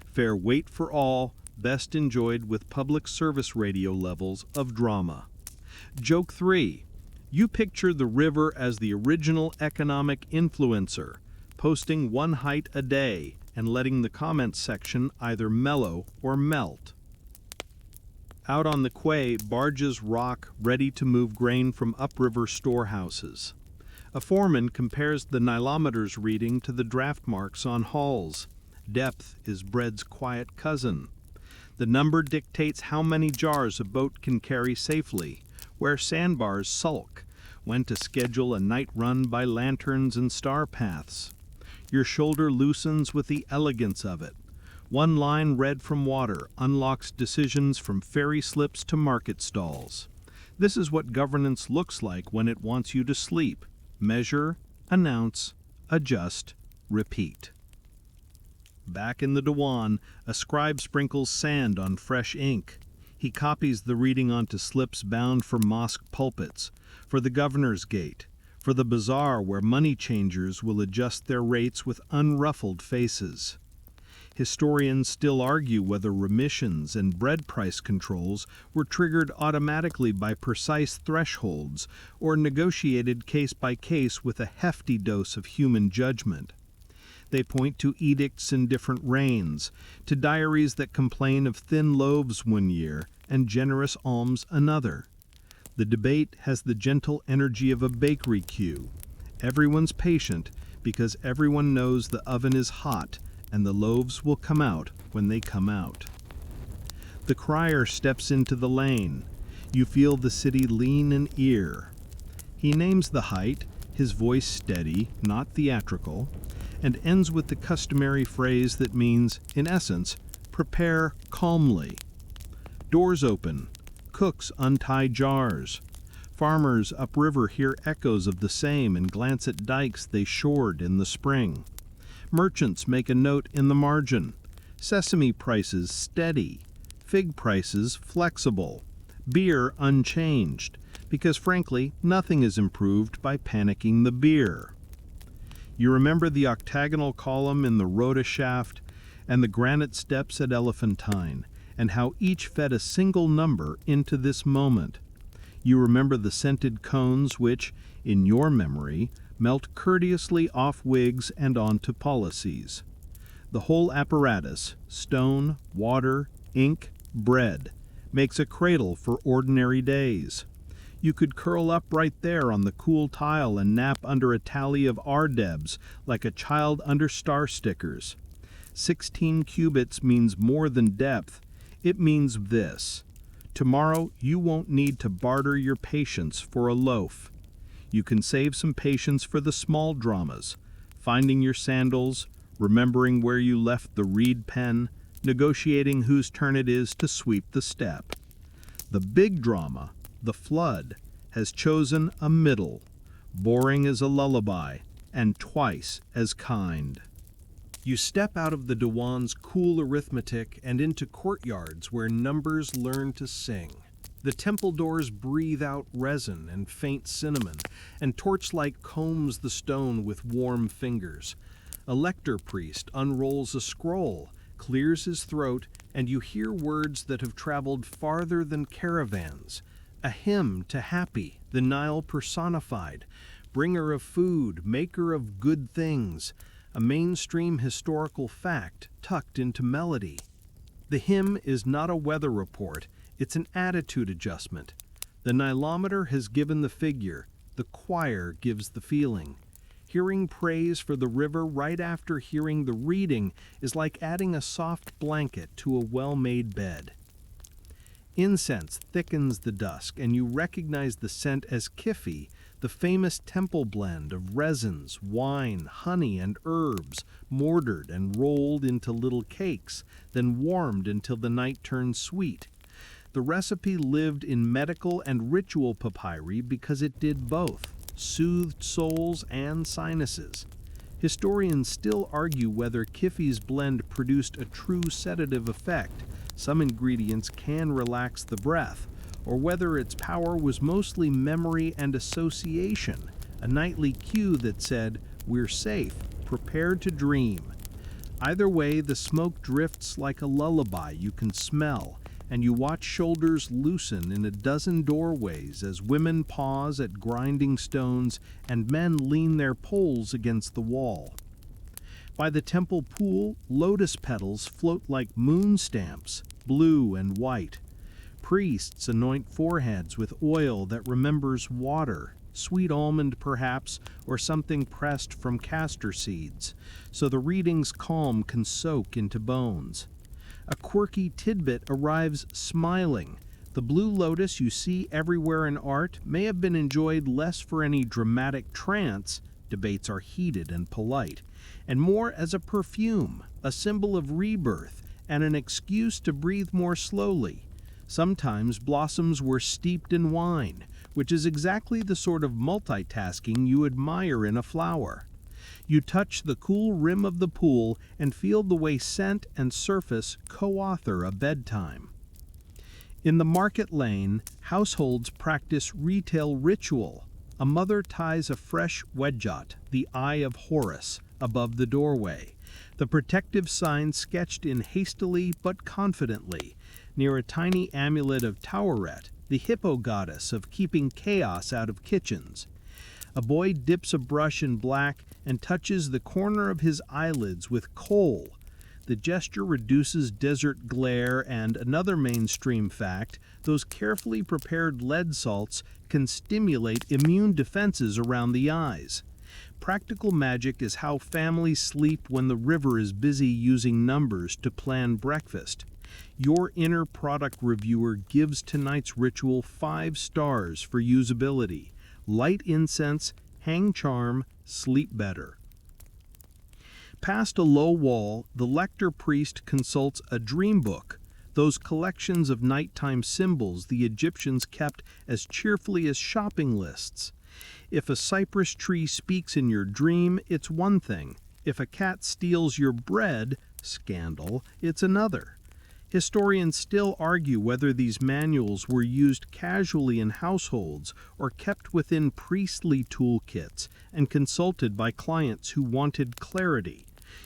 Fair weight for all, best enjoyed with public service radio levels of drama. Joke 3. You picture the river as the original economic influencer, posting one height a day and letting the comments section either mellow or melt. Out on the quay, barges rock ready to move grain from upriver storehouses. A foreman compares the Nilometers reading to the draft marks on hulls. Depth is bread's quiet cousin. The number dictates how many jars a boat can carry safely, where sandbars sulk, when to schedule a night run by lanterns and star paths. Your shoulder loosens with the elegance of it. One line read from water unlocks decisions from ferry slips to market stalls. This is what governance looks like when it wants you to sleep. Measure, announce, adjust, repeat. Back in the Diwan, a scribe sprinkles sand on fresh ink. He copies the reading onto slips bound for mosque pulpits, for the governor's gate, for the bazaar where money changers will adjust their rates with unruffled faces. Historians still argue whether remissions and bread price controls were triggered automatically by precise thresholds or negotiated case by case with a hefty dose of human judgment. They point to edicts in different reigns, to diaries that complain of thin loaves one year and generous alms another. The debate has the gentle energy of a bakery queue. Everyone's patient because everyone knows the oven is hot and the loaves will come out when they come out. The crier steps into the lane. You feel the city lean an ear. He names the height, his voice steady, not theatrical, and ends with the customary phrase that means, in essence, prepare calmly. Doors open. Cooks untie jars. Farmers upriver hear echoes of the same and glance at dikes they shored in the spring. Merchants make a note in the margin. Sesame prices steady. Fig prices flexible. Beer unchanged, because frankly, nothing is improved by panicking the beer. You remember the octagonal column in the Rhoda shaft and the granite steps at Elephantine, and how each fed a single number into this moment. You remember the scented cones which, in your memory, melt courteously off wigs and onto policies. The whole apparatus, stone, water, ink, bread, makes a cradle for ordinary days. You could curl up right there on the cool tile and nap under a tally of RDEBs like a child under star stickers. 16 cubits means more than depth. It means this: tomorrow you won't need to barter your patience for a loaf. You can save some patience for the small dramas, finding your sandals, remembering where you left the reed pen, negotiating whose turn it is to sweep the step. The big drama, the flood, has chosen a middle, boring as a lullaby, and twice as kind. You step out of the Dewan's cool arithmetic and into courtyards where numbers learn to sing. The temple doors breathe out resin and faint cinnamon, and torchlight combs the stone with warm fingers. A lector priest unrolls a scroll, clears his throat, and you hear words that have traveled farther than caravans. A hymn to Happy, the Nile personified, bringer of food, maker of good things, a mainstream historical fact tucked into melody. The hymn is not a weather report, it's an attitude adjustment. The Nilometer has given the figure, the choir gives the feeling. Hearing praise for the river right after hearing the reading is like adding a soft blanket to a well-made bed. Incense thickens the dusk, and you recognize the scent as kifi, the famous temple blend of resins, wine, honey, and herbs, mortared and rolled into little cakes, then warmed until the night turns sweet. The recipe lived in medical and ritual papyri because it did both, soothed souls and sinuses. Historians still argue whether Kifi's blend produced a true sedative effect, some ingredients can relax the breath, or whether its power was mostly memory and association, a nightly cue that said, "We're safe, prepared to dream." Either way, the smoke drifts like a lullaby you can smell, and you watch shoulders loosen in a dozen doorways as women pause at grinding stones and men lean their poles against the wall. By the temple pool, lotus petals float like moon stamps, blue and white. Priests anoint foreheads with oil that remembers water, sweet almond perhaps, or something pressed from castor seeds, so the reading's calm can soak into bones. A quirky tidbit arrives smiling. The blue lotus you see everywhere in art may have been enjoyed less for any dramatic trance, debates are heated and polite, and more as a perfume, a symbol of rebirth, and an excuse to breathe more slowly. Sometimes blossoms were steeped in wine, which is exactly the sort of multitasking you admire in a flower. You touch the cool rim of the pool and feel the way scent and surface co-author a bedtime. In the market lane, households practice retail ritual. A mother ties a fresh wedjot, the Eye of Horus, above the doorway, the protective sign sketched in hastily but confidently, near a tiny amulet of Taweret, the hippo goddess of keeping chaos out of kitchens. A boy dips a brush in black and touches the corner of his eyelids with coal. The gesture reduces desert glare, and another mainstream fact, those carefully prepared lead salts can stimulate immune defenses around the eyes. Practical magic is how families sleep when the river is busy using numbers to plan breakfast. Your inner product reviewer gives tonight's ritual 5 stars for usability. Light incense, hang charm, sleep better. Past a low wall, the lector priest consults a dream book, those collections of nighttime symbols the Egyptians kept as cheerfully as shopping lists. If a cypress tree speaks in your dream, it's one thing. If a cat steals your bread, scandal, it's another. Historians still argue whether these manuals were used casually in households or kept within priestly toolkits and consulted by clients who wanted clarity.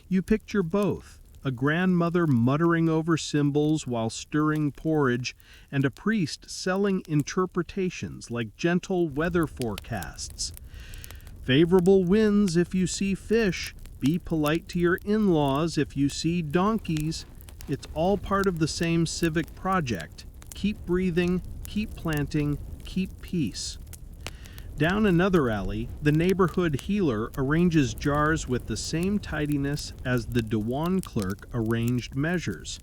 You picture both, a grandmother muttering over symbols while stirring porridge, and a priest selling interpretations like gentle weather forecasts. Favorable winds if you see fish. Be polite to your in-laws if you see donkeys. It's all part of the same civic project. Keep breathing, keep planting, keep peace. Down another alley, the neighborhood healer arranges jars with the same tidiness as the Dewan clerk arranged measures.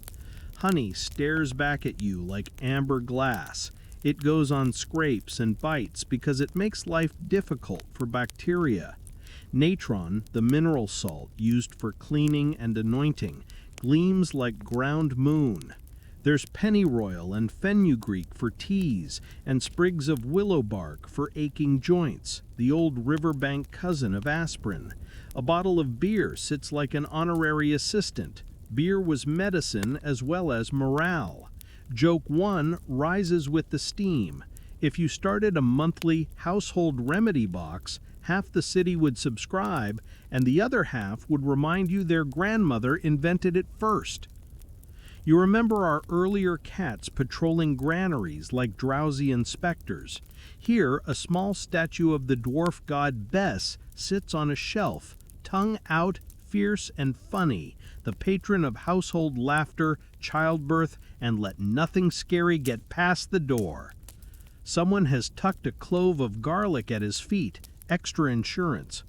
Honey stares back at you like amber glass. It goes on scrapes and bites because it makes life difficult for bacteria. Natron, the mineral salt used for cleaning and anointing, gleams like ground moon. There's pennyroyal and fenugreek for teas, and sprigs of willow bark for aching joints, the old riverbank cousin of aspirin. A bottle of beer sits like an honorary assistant. Beer was medicine as well as morale. Joke 1 rises with the steam. If you started a monthly household remedy box, half the city would subscribe, and the other half would remind you their grandmother invented it first. You remember our earlier cats patrolling granaries like drowsy inspectors. Here, a small statue of the dwarf god Bess sits on a shelf, tongue out, fierce and funny, the patron of household laughter, childbirth, and let nothing scary get past the door. Someone has tucked a clove of garlic at his feet, extra insurance.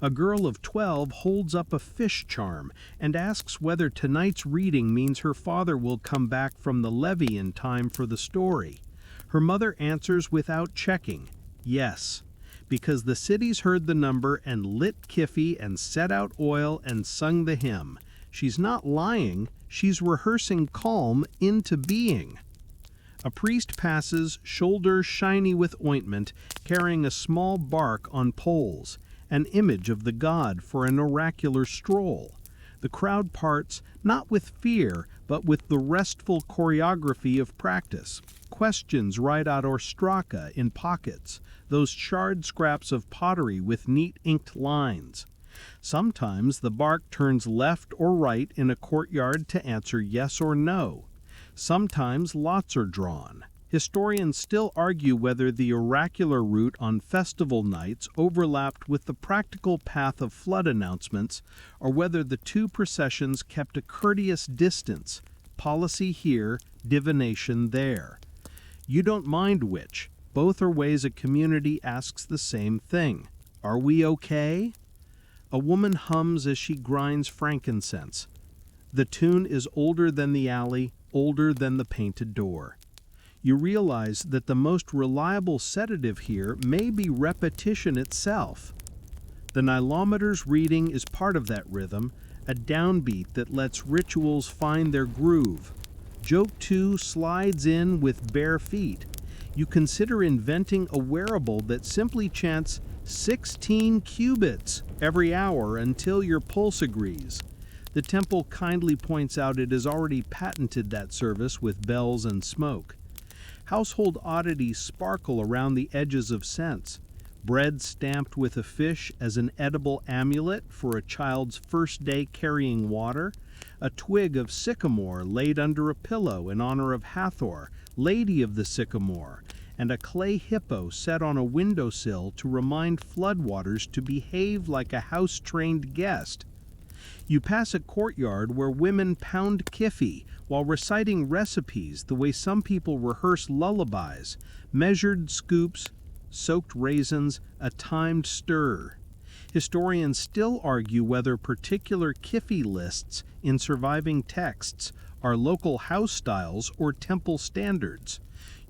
A girl of 12 holds up a fish charm and asks whether tonight's reading means her father will come back from the levee in time for the story. Her mother answers without checking, yes, because the city's heard the number and lit Kiffy and set out oil and sung the hymn. She's not lying, she's rehearsing calm into being. A priest passes, shoulders shiny with ointment, carrying a small bark on poles, an image of the god for an oracular stroll. The crowd parts, not with fear, but with the restful choreography of practice. Questions write out ostraka in pockets, those charred scraps of pottery with neat inked lines. Sometimes the bark turns left or right in a courtyard to answer yes or no. Sometimes lots are drawn. Historians still argue whether the oracular route on festival nights overlapped with the practical path of flood announcements, or whether the two processions kept a courteous distance, policy here, divination there. You don't mind which. Both are ways a community asks the same thing. Are we okay? A woman hums as she grinds frankincense. The tune is older than the alley, older than the painted door. You realize that the most reliable sedative here may be repetition itself. The Nilometers reading is part of that rhythm, a downbeat that lets rituals find their groove. Joke 2 slides in with bare feet. You consider inventing a wearable that simply chants 16 cubits every hour until your pulse agrees. The temple kindly points out it has already patented that service with bells and smoke. Household oddities sparkle around the edges of scents. Bread stamped with a fish as an edible amulet for a child's first day carrying water. A twig of sycamore laid under a pillow in honor of Hathor, Lady of the Sycamore. and a clay hippo set on a windowsill to remind floodwaters to behave like a house-trained guest. You pass a courtyard where women pound kiffy while reciting recipes the way some people rehearse lullabies, measured scoops, soaked raisins, a timed stir. Historians still argue whether particular kiffy lists in surviving texts are local house styles or temple standards.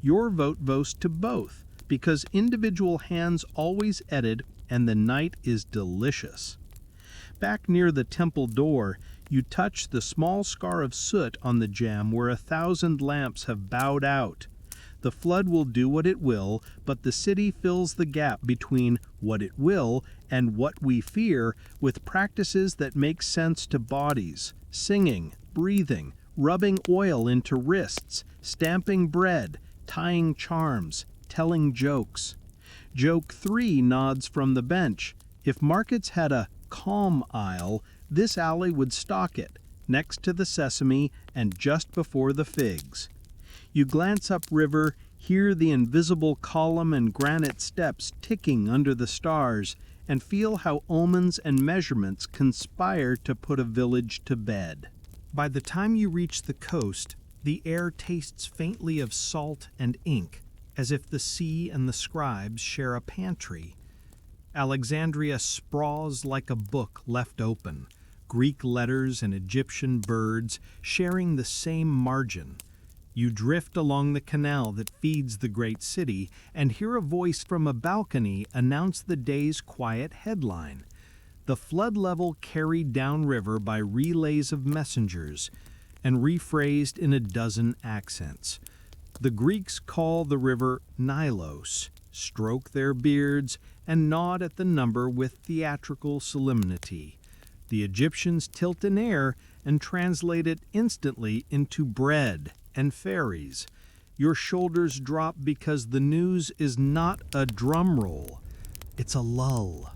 Your vote goes to both, because individual hands always edit and the night is delicious. Back near the temple door, you touch the small scar of soot on the jamb where 1,000 lamps have bowed out. The flood will do what it will, but the city fills the gap between what it will and what we fear with practices that make sense to bodies: singing, breathing, rubbing oil into wrists, stamping bread, tying charms, telling jokes. Joke 3 nods from the bench. If markets had a calm aisle, this alley would stock it, next to the sesame and just before the figs. You glance upriver, hear the invisible column and granite steps ticking under the stars, and feel how omens and measurements conspire to put a village to bed. By the time you reach the coast, the air tastes faintly of salt and ink, as if the sea and the scribes share a pantry. Alexandria sprawls like a book left open, Greek letters and Egyptian birds sharing the same margin. You drift along the canal that feeds the great city and hear a voice from a balcony announce the day's quiet headline. The flood level carried downriver by relays of messengers and rephrased in a dozen accents. The Greeks call the river Nilos, stroke their beards, and nod at the number with theatrical solemnity. The Egyptians tilt in air and translate it instantly into bread and fairies. Your shoulders drop because the news is not a drum roll, it's a lull.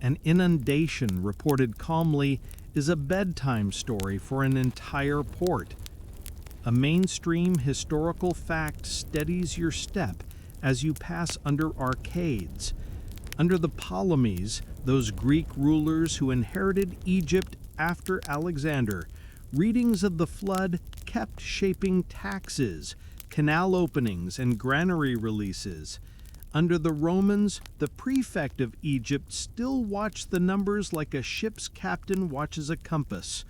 An inundation reported calmly is a bedtime story for an entire port. A mainstream historical fact steadies your step as you pass under arcades. Under the Ptolemies, those Greek rulers who inherited Egypt after Alexander, readings of the flood kept shaping taxes, canal openings, and granary releases. Under the Romans, the prefect of Egypt still watched the numbers like a ship's captain watches a compass.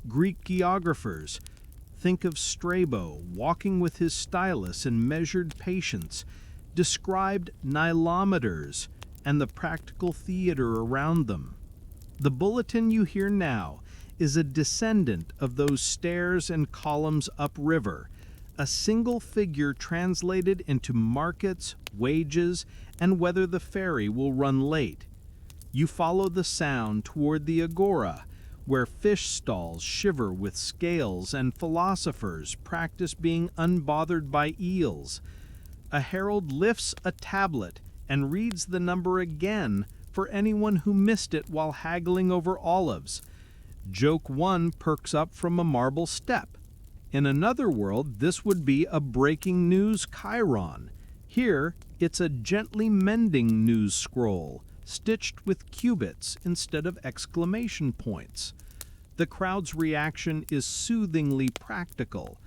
Greek geographers, think of Strabo walking with his stylus in measured patience, described Nilometers and the practical theater around them. The bulletin you hear now is a descendant of those stairs and columns upriver, a single figure translated into markets, wages, and whether the ferry will run late. You follow the sound toward the agora, where fish stalls shiver with scales and philosophers practice being unbothered by eels. A herald lifts a tablet and reads the number again for anyone who missed it while haggling over olives. Joke 1 perks up from a marble step. In another world, this would be a breaking news chyron. Here, it's a gently mending news scroll, stitched with cubits instead of exclamation points. The crowd's reaction is soothingly practical.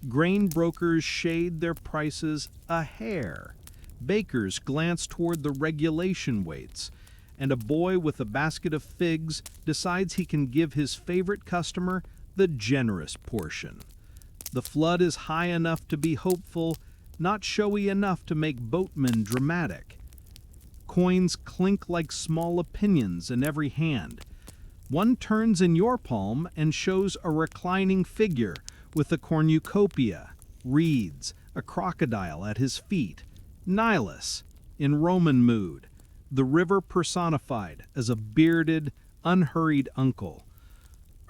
Grain brokers shade their prices a hair. Bakers glance toward the regulation weights, and a boy with a basket of figs decides he can give his favorite customer the generous portion. The flood is high enough to be hopeful, not showy enough to make boatmen dramatic. Coins clink like small opinions in every hand. One turns in your palm and shows a reclining figure with a cornucopia, reeds, a crocodile at his feet. Nilus, in Roman mood, the river personified as a bearded, unhurried uncle.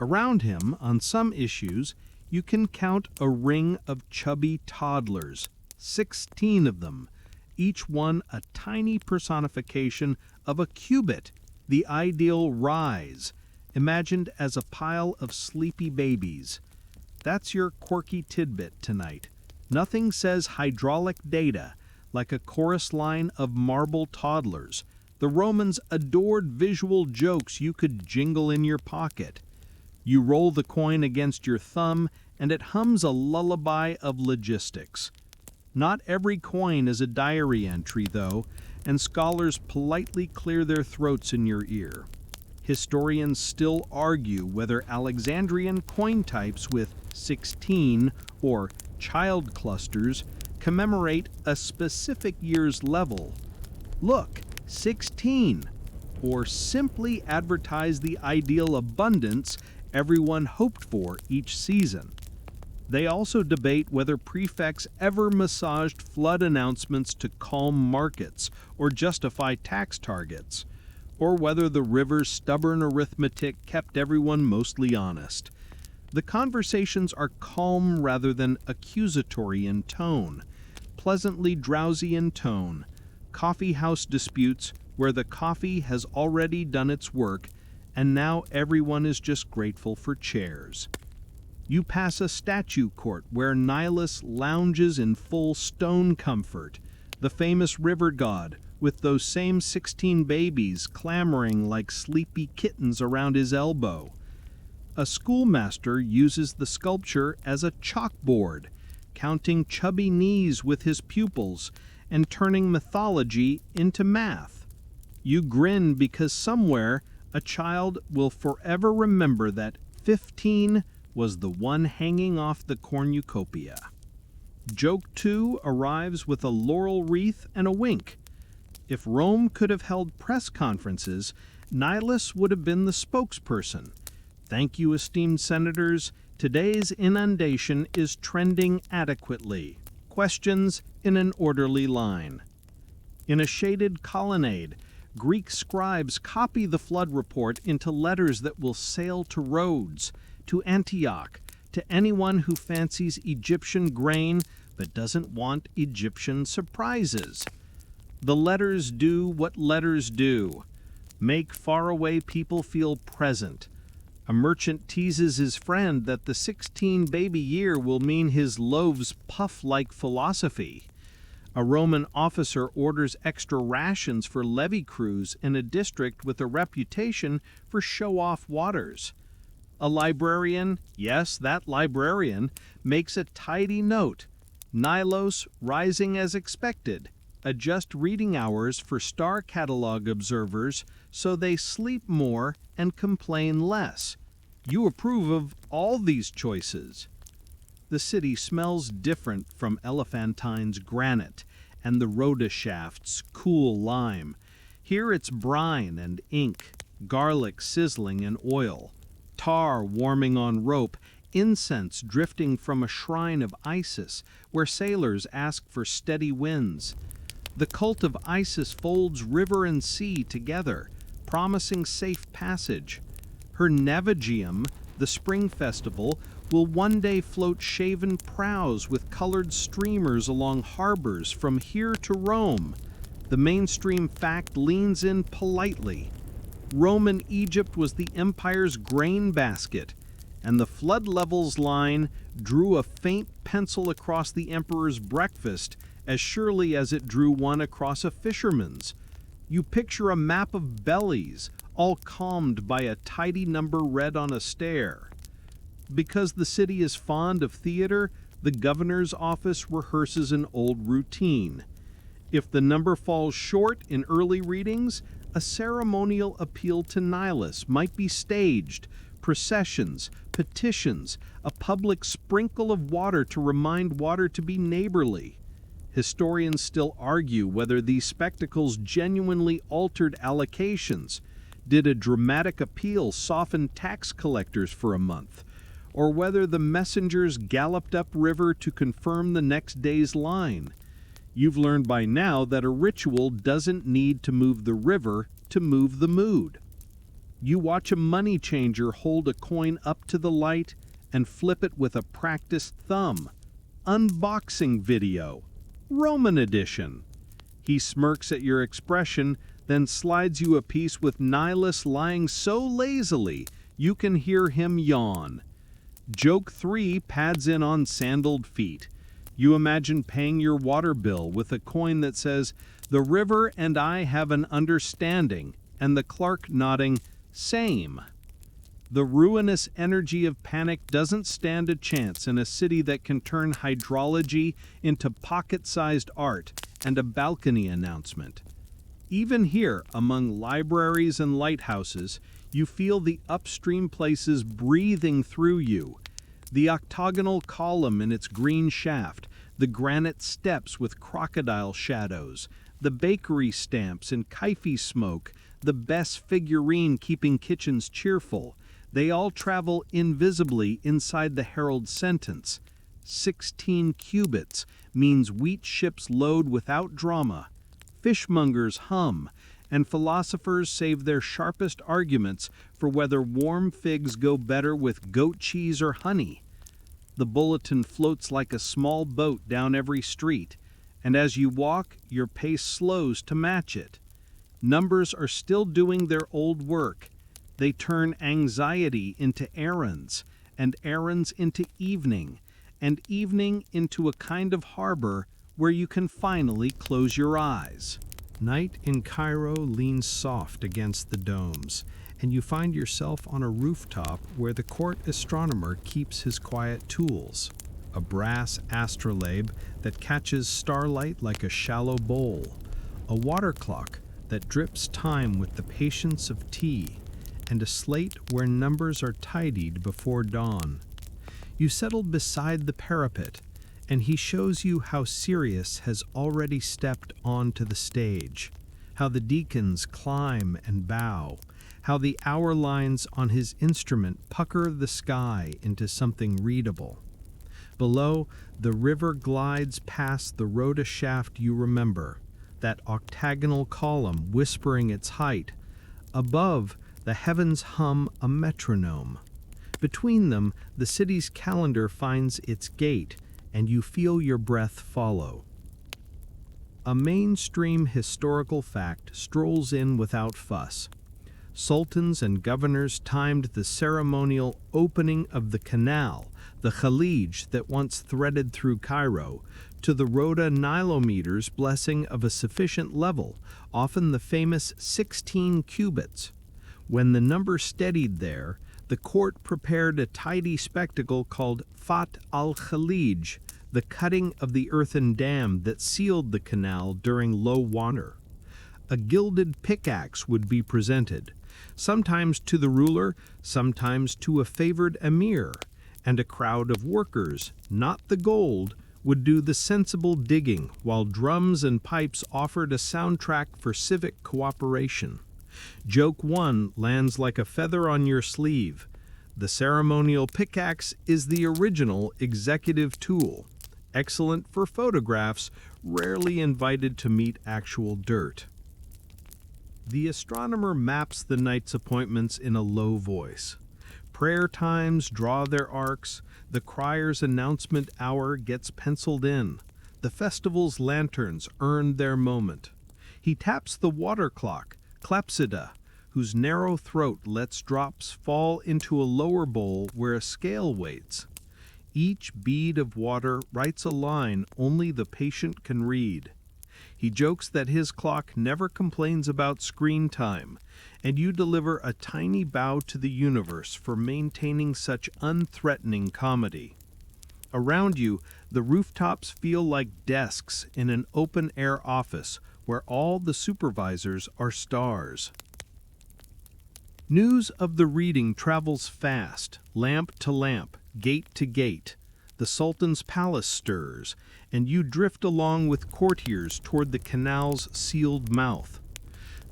Around him, on some issues, you can count a ring of chubby toddlers, 16 of them, each one a tiny personification of a cubit, the ideal rise, imagined as a pile of sleepy babies. That's your quirky tidbit tonight. Nothing says hydraulic data like a chorus line of marble toddlers. The Romans adored visual jokes you could jingle in your pocket. You roll the coin against your thumb, and it hums a lullaby of logistics. Not every coin is a diary entry, though, and scholars politely clear their throats in your ear. Historians still argue whether Alexandrian coin types with 16 or child clusters commemorate a specific year's level. Look, 16, or simply advertise the ideal abundance everyone hoped for each season. They also debate whether prefects ever massaged flood announcements to calm markets or justify tax targets, or whether the river's stubborn arithmetic kept everyone mostly honest. The conversations are calm rather than accusatory in tone, pleasantly drowsy in tone, coffee house disputes where the coffee has already done its work and now everyone is just grateful for chairs. You pass a statue court where Nilus lounges in full stone comfort, the famous river god, with those same 16 babies clamoring like sleepy kittens around his elbow. A schoolmaster uses the sculpture as a chalkboard, counting chubby knees with his pupils and turning mythology into math. You grin because somewhere a child will forever remember that 15 was the one hanging off the cornucopia. Joke 2 arrives with a laurel wreath and a wink. If Rome could have held press conferences, Nilus would have been the spokesperson. Thank you, esteemed senators. Today's inundation is trending adequately. Questions in an orderly line. In a shaded colonnade, Greek scribes copy the flood report into letters that will sail to Rhodes, to Antioch, to anyone who fancies Egyptian grain but doesn't want Egyptian surprises. The letters do what letters do. Make faraway people feel present. A merchant teases his friend that the 16 baby year will mean his loaves puff like philosophy. A Roman officer orders extra rations for levee crews in a district with a reputation for show-off waters. A librarian, yes, that librarian, makes a tidy note. Nilos rising as expected. Adjust reading hours for star catalog observers so they sleep more and complain less. You approve of all these choices. The city smells different from Elephantine's granite and the Rhoda shaft's cool lime. Here it's brine and ink, garlic sizzling in oil, tar warming on rope, incense drifting from a shrine of Isis where sailors ask for steady winds. The cult of Isis folds river and sea together, promising safe passage. Her Navagium, the spring festival, will one day float shaven prows with colored streamers along harbors from here to Rome. The mainstream fact leans in politely. Roman Egypt was the empire's grain basket, and the flood levels line drew a faint pencil across the emperor's breakfast as surely as it drew one across a fisherman's. You picture a map of bellies, all calmed by a tidy number read on a stair. Because the city is fond of theater, the governor's office rehearses an old routine. If the number falls short in early readings, a ceremonial appeal to Nilus might be staged, processions, petitions, a public sprinkle of water to remind water to be neighborly. Historians still argue whether these spectacles genuinely altered allocations. Did a dramatic appeal soften tax collectors for a month? Or whether the messengers galloped upriver to confirm the next day's line? You've learned by now that a ritual doesn't need to move the river to move the mood. You watch a money changer hold a coin up to the light and flip it with a practiced thumb. Unboxing video. Roman edition. He smirks at your expression, then slides you a piece with Nilus lying so lazily you can hear him yawn. Joke 3 pads in on sandaled feet. You imagine paying your water bill with a coin that says, "The river and I have an understanding," and the clerk nodding, "Same." The ruinous energy of panic doesn't stand a chance in a city that can turn hydrology into pocket-sized art and a balcony announcement. Even here, among libraries and lighthouses, you feel the upstream places breathing through you. The octagonal column in its green shaft, the granite steps with crocodile shadows, the bakery stamps in kaifi smoke, the best figurine keeping kitchens cheerful, they all travel invisibly inside the herald's sentence. 16 cubits means wheat ships load without drama, fishmongers hum, and philosophers save their sharpest arguments for whether warm figs go better with goat cheese or honey. The bulletin floats like a small boat down every street, and as you walk, your pace slows to match it. Numbers are still doing their old work. They turn anxiety into errands, and errands into evening, and evening into a kind of harbor where you can finally close your eyes. Night in Cairo leans soft against the domes, and you find yourself on a rooftop where the court astronomer keeps his quiet tools, a brass astrolabe that catches starlight like a shallow bowl, a water clock that drips time with the patience of tea, and a slate where numbers are tidied before dawn. You settle beside the parapet, and he shows you how Sirius has already stepped onto the stage, how the deacons climb and bow, how the hour lines on his instrument pucker the sky into something readable. Below, the river glides past the rhoda shaft you remember, that octagonal column whispering its height. Above, the heavens hum a metronome. Between them, the city's calendar finds its gate, and you feel your breath follow. A mainstream historical fact strolls in without fuss. Sultans and governors timed the ceremonial opening of the canal, the Khalij that once threaded through Cairo, to the rhoda Nilometers blessing of a sufficient level, often the famous 16 cubits. When the number steadied there, the court prepared a tidy spectacle called Fat al-Khalij, the cutting of the earthen dam that sealed the canal during low water. A gilded pickaxe would be presented, sometimes to the ruler, sometimes to a favored emir, and a crowd of workers, not the gold, would do the sensible digging while drums and pipes offered a soundtrack for civic cooperation. Joke 1 lands like a feather on your sleeve. The ceremonial pickaxe is the original executive tool, excellent for photographs, rarely invited to meet actual dirt. The astronomer maps the night's appointments in a low voice. Prayer times draw their arcs, the crier's announcement hour gets penciled in, the festival's lanterns earn their moment. He taps the water clock, Clepsida, whose narrow throat lets drops fall into a lower bowl where a scale waits. Each bead of water writes a line only the patient can read. He jokes that his clock never complains about screen time, and you deliver a tiny bow to the universe for maintaining such unthreatening comedy. Around you, the rooftops feel like desks in an open-air office where all the supervisors are stars. News of the reading travels fast, lamp to lamp, gate to gate. The Sultan's palace stirs, and you drift along with courtiers toward the canal's sealed mouth.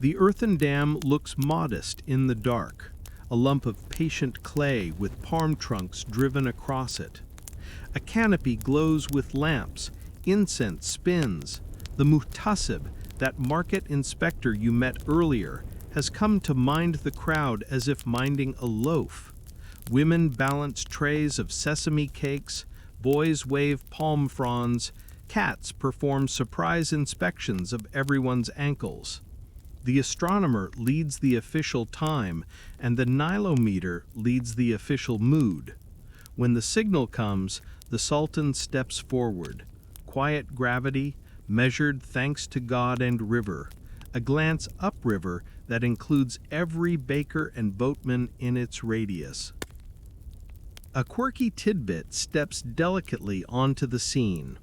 The earthen dam looks modest in the dark, a lump of patient clay with palm trunks driven across it. A canopy glows with lamps, incense spins. The muhtasib, that market inspector you met earlier, has come to mind the crowd as if minding a loaf. Women balance trays of sesame cakes, boys wave palm fronds, cats perform surprise inspections of everyone's ankles. The astronomer leads the official time, and the Nilometer leads the official mood. When the signal comes, the Sultan steps forward. quiet gravity, measured thanks to God and river, a glance upriver that includes every baker and boatman in its radius. A quirky tidbit steps delicately onto the scene.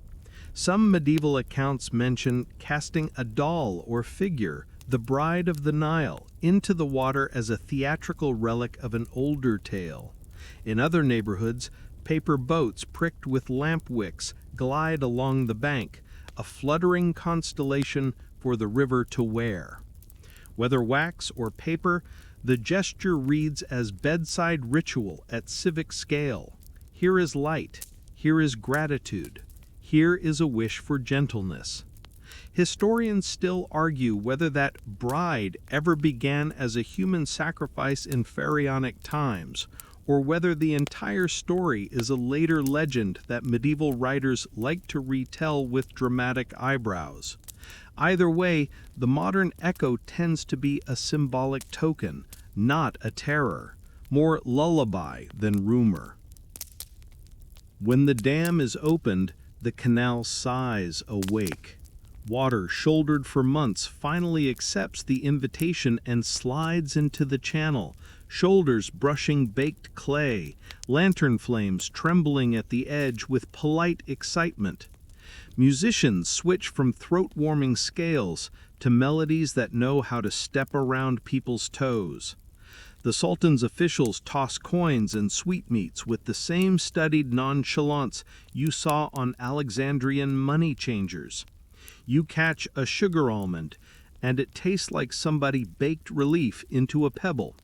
Some medieval accounts mention casting a doll or figure, the Bride of the Nile, into the water as a theatrical relic of an older tale. In other neighborhoods, paper boats pricked with lamp wicks glide along the bank, a fluttering constellation for the river to wear. Whether wax or paper, the gesture reads as bedside ritual at civic scale. Here is light, here is gratitude, here is a wish for gentleness. Historians still argue whether that bride ever began as a human sacrifice in pharaonic times, or whether the entire story is a later legend that medieval writers like to retell with dramatic eyebrows. Either way, the modern echo tends to be a symbolic token, not a terror, more lullaby than rumor. When the dam is opened, the canal sighs awake. Water, shouldered for months, finally accepts the invitation and slides into the channel, shoulders brushing baked clay, lantern flames trembling at the edge with polite excitement. Musicians switch from throat-warming scales to melodies that know how to step around people's toes. The Sultan's officials toss coins and sweetmeats with the same studied nonchalance you saw on Alexandrian money changers. You catch a sugar almond, and it tastes like somebody baked relief into a pebble.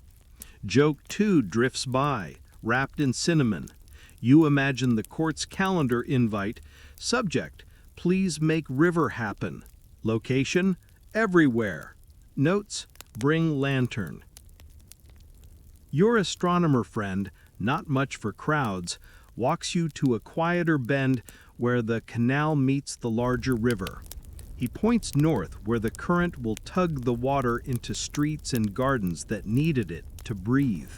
Joke 2 drifts by, wrapped in cinnamon. You imagine the court's calendar invite, subject, please make river happen. Location, everywhere. Notes, bring lantern. Your astronomer friend, not much for crowds, walks you to a quieter bend where the canal meets the larger river. He points north where the current will tug the water into streets and gardens that needed it to breathe.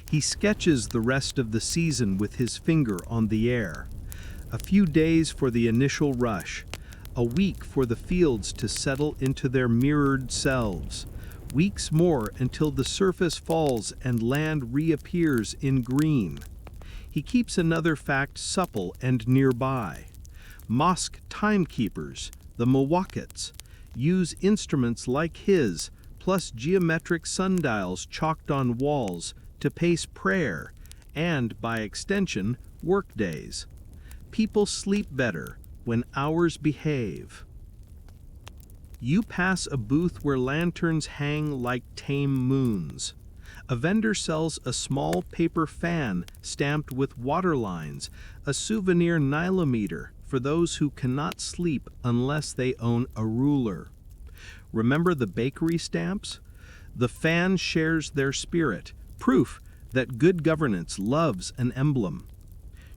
He sketches the rest of the season with his finger on the air. A few days for the initial rush, a week for the fields to settle into their mirrored selves, weeks more until the surface falls and land reappears in green. He keeps another fact supple and nearby. Mosque timekeepers, the Muwakkats, use instruments like his, plus geometric sundials chalked on walls to pace prayer and, by extension, workdays. People sleep better when hours behave. You pass a booth where lanterns hang like tame moons. A vendor sells a small paper fan stamped with water lines, a souvenir Nilometer for those who cannot sleep unless they own a ruler. Remember the bakery stamps? The fan shares their spirit, proof that good governance loves an emblem.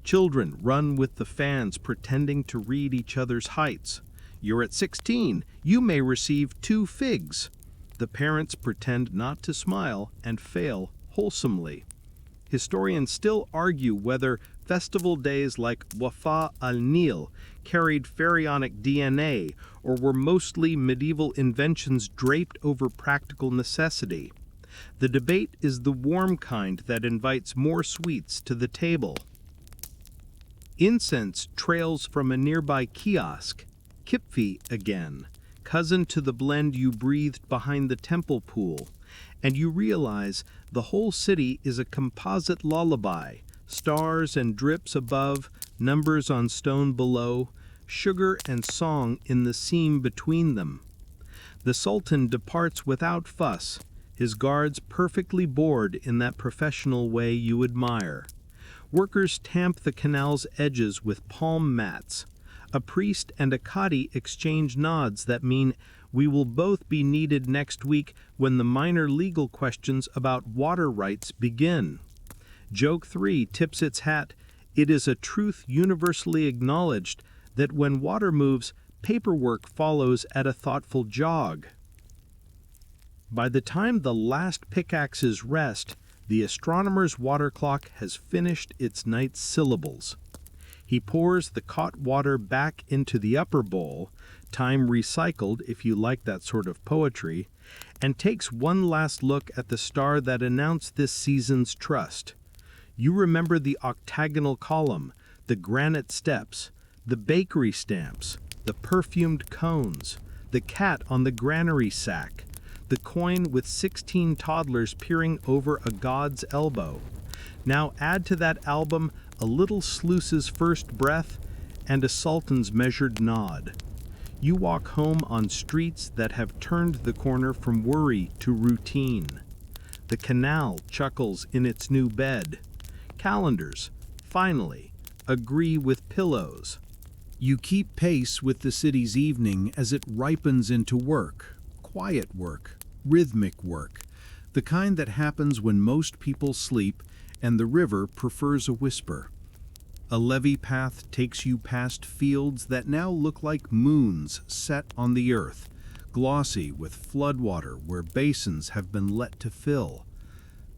Children run with the fans pretending to read each other's heights. You're at 16, you may receive 2 figs. The parents pretend not to smile and fail wholesomely. Historians still argue whether festival days like Wafa al-Nil carried pharaonic DNA or were mostly medieval inventions draped over practical necessity. The debate is the warm kind that invites more sweets to the table. Incense trails from a nearby kiosk, Kipfi again, cousin to the blend you breathed behind the temple pool, and you realize the whole city is a composite lullaby, stars and drips above, numbers on stone below, sugar and song in the seam between them. The Sultan departs without fuss, his guards perfectly bored in that professional way you admire. Workers tamp the canal's edges with palm mats. A priest and a Qadi exchange nods that mean we will both be needed next week when the minor legal questions about water rights begin. Joke 3 tips its hat. It is a truth universally acknowledged that when water moves, paperwork follows at a thoughtful jog. By the time the last pickaxes rest, the astronomer's water clock has finished its night's syllables. He pours the caught water back into the upper bowl, time recycled if you like that sort of poetry, and takes one last look at the star that announced this season's trust. You remember the octagonal column, the granite steps, the bakery stamps, the perfumed cones, the cat on the granary sack, the coin with 16 toddlers peering over a god's elbow. Now add to that album a little sluice's first breath and a sultan's measured nod. You walk home on streets that have turned the corner from worry to routine. The canal chuckles in its new bed. Calendars, finally, agree with pillows. You keep pace with the city's evening as it ripens into work, quiet work, rhythmic work, the kind that happens when most people sleep and the river prefers a whisper. A levee path takes you past fields that now look like moons set on the earth, glossy with floodwater where basins have been let to fill.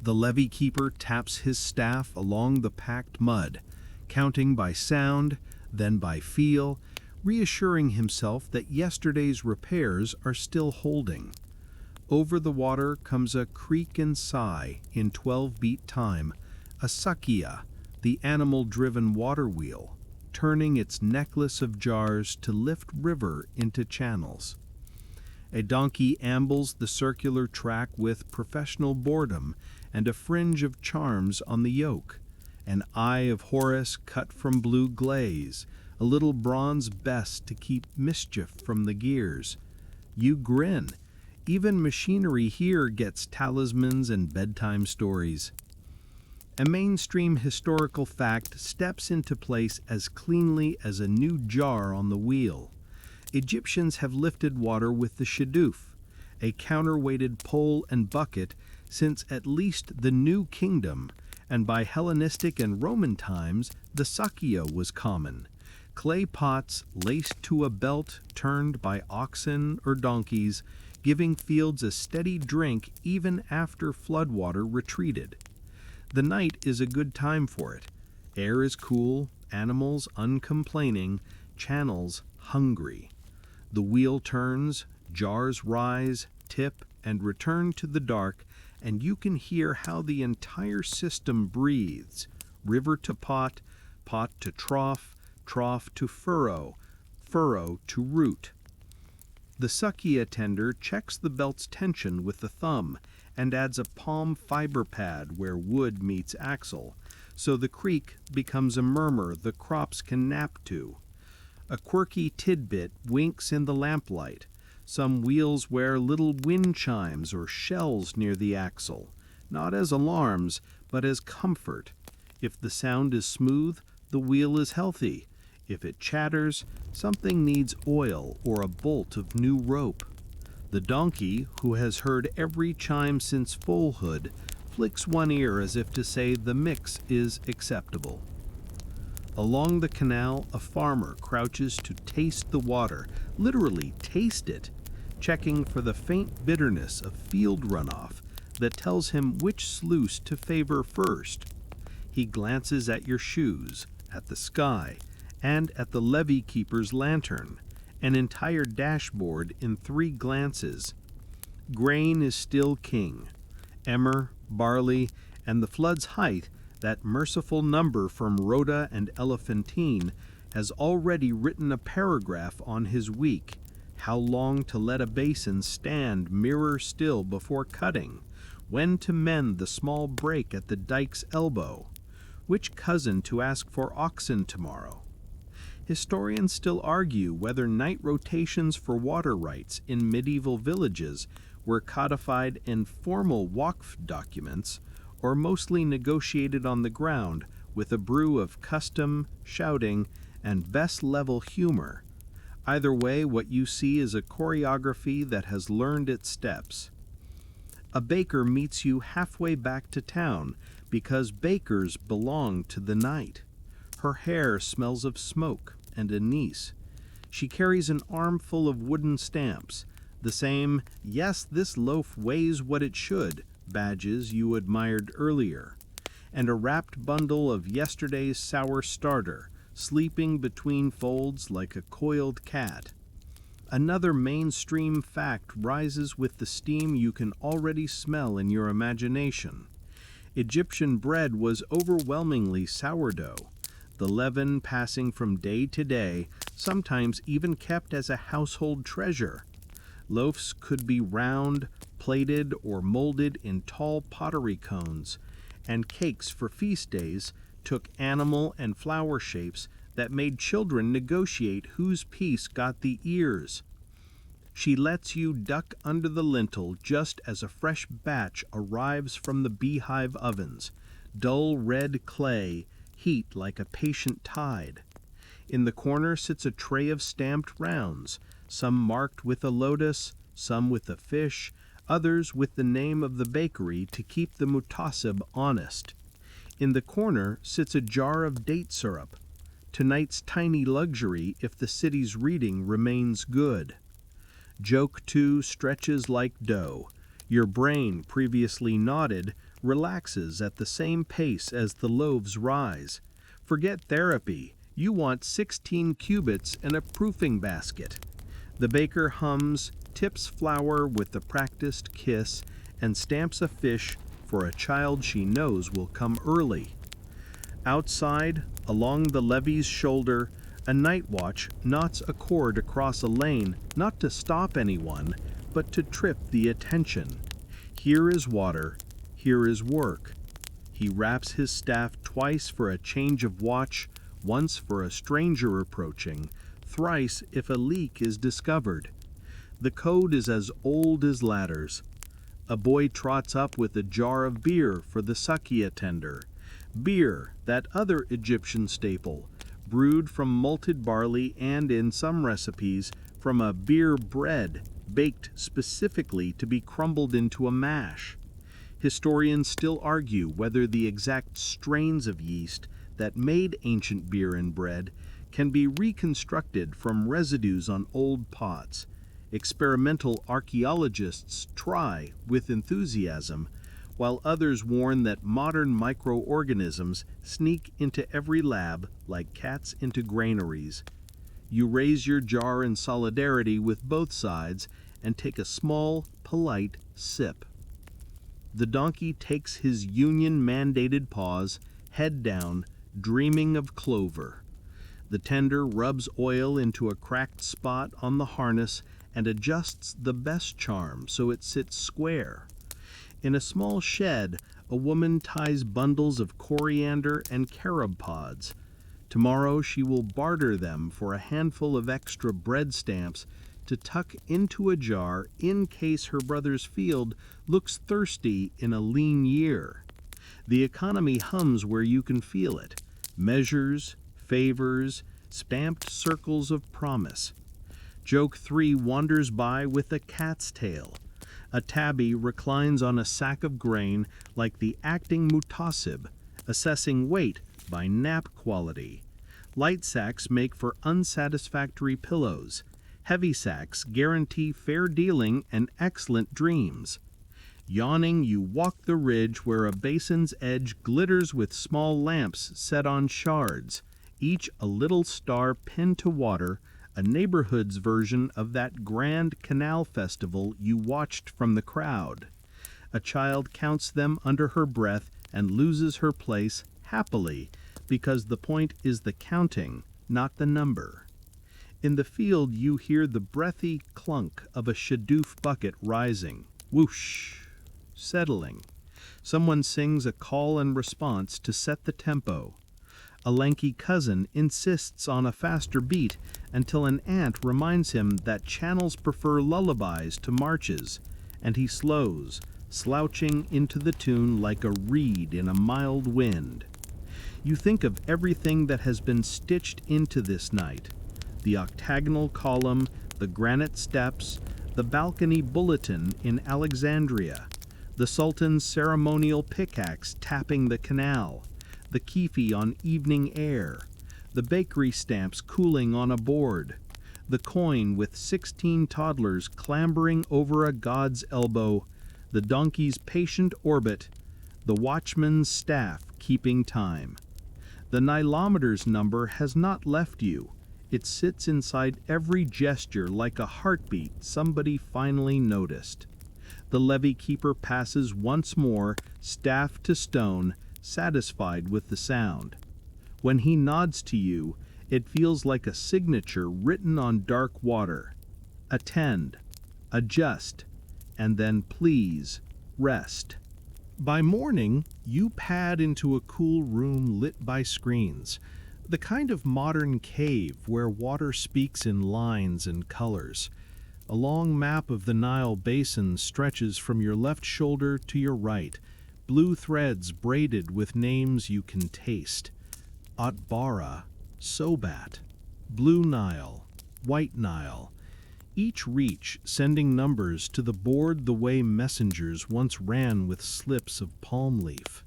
The levee keeper taps his staff along the packed mud, counting by sound, then by feel, reassuring himself that yesterday's repairs are still holding. Over the water comes a creak and sigh in 12-beat time, a sakia, the animal-driven water wheel, turning its necklace of jars to lift river into channels. A donkey ambles the circular track with professional boredom and a fringe of charms on the yoke, an eye of Horus cut from blue glaze, a little bronze best to keep mischief from the gears. You grin. Even machinery here gets talismans and bedtime stories. A mainstream historical fact steps into place as cleanly as a new jar on the wheel. Egyptians have lifted water with the shadoof, a counterweighted pole and bucket, since at least the New Kingdom, and by Hellenistic and Roman times, the sakia was common. Clay pots laced to a belt turned by oxen or donkeys, giving fields a steady drink even after floodwater retreated. The night is a good time for it. Air is cool, animals uncomplaining, channels hungry. The wheel turns, jars rise, tip, and return to the dark, and you can hear how the entire system breathes, river to pot, pot to trough, trough to furrow, furrow to root. The sakia tender checks the belt's tension with the thumb and adds a palm fiber pad where wood meets axle, so the creak becomes a murmur the crops can nap to. A quirky tidbit winks in the lamplight. Some wheels wear little wind chimes or shells near the axle, not as alarms, but as comfort. If the sound is smooth, the wheel is healthy. If it chatters, something needs oil or a bolt of new rope. The donkey, who has heard every chime since foalhood, flicks one ear as if to say the mix is acceptable. Along the canal, a farmer crouches to taste the water, literally taste it, checking for the faint bitterness of field runoff that tells him which sluice to favor first. He glances at your shoes, at the sky, and at the levee keeper's lantern, an entire dashboard in 3 glances. Grain is still king. Emmer, barley, and the flood's height, that merciful number from Rhoda and Elephantine, has already written a paragraph on his week. How long to let a basin stand mirror still before cutting? When to mend the small break at the dike's elbow? Which cousin to ask for oxen tomorrow? Historians still argue whether night rotations for water rights in medieval villages were codified in formal waqf documents or mostly negotiated on the ground with a brew of custom, shouting, and best-level humor. Either way, what you see is a choreography that has learned its steps. A baker meets you halfway back to town because bakers belong to the night. Her hair smells of smoke and anise. She carries an armful of wooden stamps, the same "yes, this loaf weighs what it should" badges you admired earlier, and a wrapped bundle of yesterday's sour starter, sleeping between folds like a coiled cat. Another mainstream fact rises with the steam you can already smell in your imagination. Egyptian bread was overwhelmingly sourdough, the leaven passing from day to day, sometimes even kept as a household treasure. Loaves could be round, plated, or molded in tall pottery cones, and cakes for feast days took animal and flower shapes that made children negotiate whose piece got the ears. She lets you duck under the lintel just as a fresh batch arrives from the beehive ovens, dull red clay, heat like a patient tide. In the corner sits a tray of stamped rounds, some marked with a lotus, some with a fish, others with the name of the bakery to keep the mutasib honest. In the corner sits a jar of date syrup, tonight's tiny luxury if the city's reading remains good. Joke 2 stretches like dough. Your brain, previously knotted, relaxes at the same pace as the loaves rise. Forget therapy. You want 16 cubits and a proofing basket. The baker hums, tips flour with the practiced kiss, and stamps a fish for a child she knows will come early. Outside, along the levee's shoulder, a night watch knots a cord across a lane, not to stop anyone, but to trip the attention. Here is water, here is work. He raps his staff twice for a change of watch, once for a stranger approaching, thrice if a leak is discovered. The code is as old as ladders. A boy trots up with a jar of beer for the sakia tender. Beer, that other Egyptian staple, brewed from malted barley and, in some recipes, from a beer bread baked specifically to be crumbled into a mash. Historians still argue whether the exact strains of yeast that made ancient beer and bread can be reconstructed from residues on old pots. Experimental archaeologists try with enthusiasm, while others warn that modern microorganisms sneak into every lab like cats into granaries. You raise your jar in solidarity with both sides and take a small, polite sip. The donkey takes his union-mandated pause, head down, dreaming of clover. The tender rubs oil into a cracked spot on the harness and adjusts the best charm so it sits square. In a small shed, a woman ties bundles of coriander and carob pods. Tomorrow she will barter them for a handful of extra bread stamps to tuck into a jar in case her brother's field looks thirsty in a lean year. The economy hums where you can feel it. Measures, favors, stamped circles of promise. Joke 3 wanders by with a cat's tail. A tabby reclines on a sack of grain like the acting mutasib, assessing weight by nap quality. Light sacks make for unsatisfactory pillows. Heavy sacks guarantee fair dealing and excellent dreams. Yawning, you walk the ridge where a basin's edge glitters with small lamps set on shards, each a little star pinned to water, a neighborhood's version of that grand canal festival you watched from the crowd. A child counts them under her breath and loses her place happily, because the point is the counting, not the number. In the field you hear the breathy clunk of a shadoof bucket rising. Whoosh! Settling. Someone sings a call and response to set the tempo. A lanky cousin insists on a faster beat until an aunt reminds him that channels prefer lullabies to marches, and he slows, slouching into the tune like a reed in a mild wind. You think of everything that has been stitched into this night: the octagonal column, the granite steps, the balcony bulletin in Alexandria, the Sultan's ceremonial pickaxe tapping the canal, the kefi on evening air, the bakery stamps cooling on a board, the coin with 16 toddlers clambering over a god's elbow, the donkey's patient orbit, the watchman's staff keeping time. The Nilometers number has not left you. It sits inside every gesture like a heartbeat somebody finally noticed. The levee keeper passes once more, staff to stone, satisfied with the sound. When he nods to you, it feels like a signature written on dark water. Attend, adjust, and then please rest. By morning, you pad into a cool room lit by screens, the kind of modern cave where water speaks in lines and colors. A long map of the Nile basin stretches from your left shoulder to your right, blue threads braided with names you can taste. Atbara, Sobat, Blue Nile, White Nile, each reach sending numbers to the board the way messengers once ran with slips of palm leaf.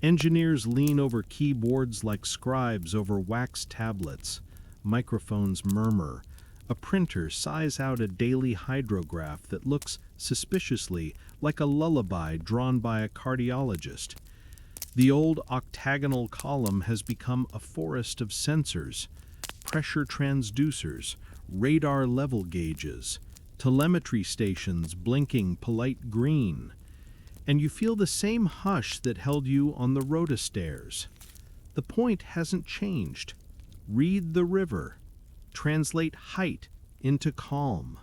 Engineers lean over keyboards like scribes over wax tablets. Microphones murmur. A printer sighs out a daily hydrograph that looks suspiciously like a lullaby drawn by a cardiologist. The old octagonal column has become a forest of sensors, pressure transducers, radar level gauges, telemetry stations blinking polite green. And you feel the same hush that held you on the rotostairs. The point hasn't changed. Read the river. Translate height into calm.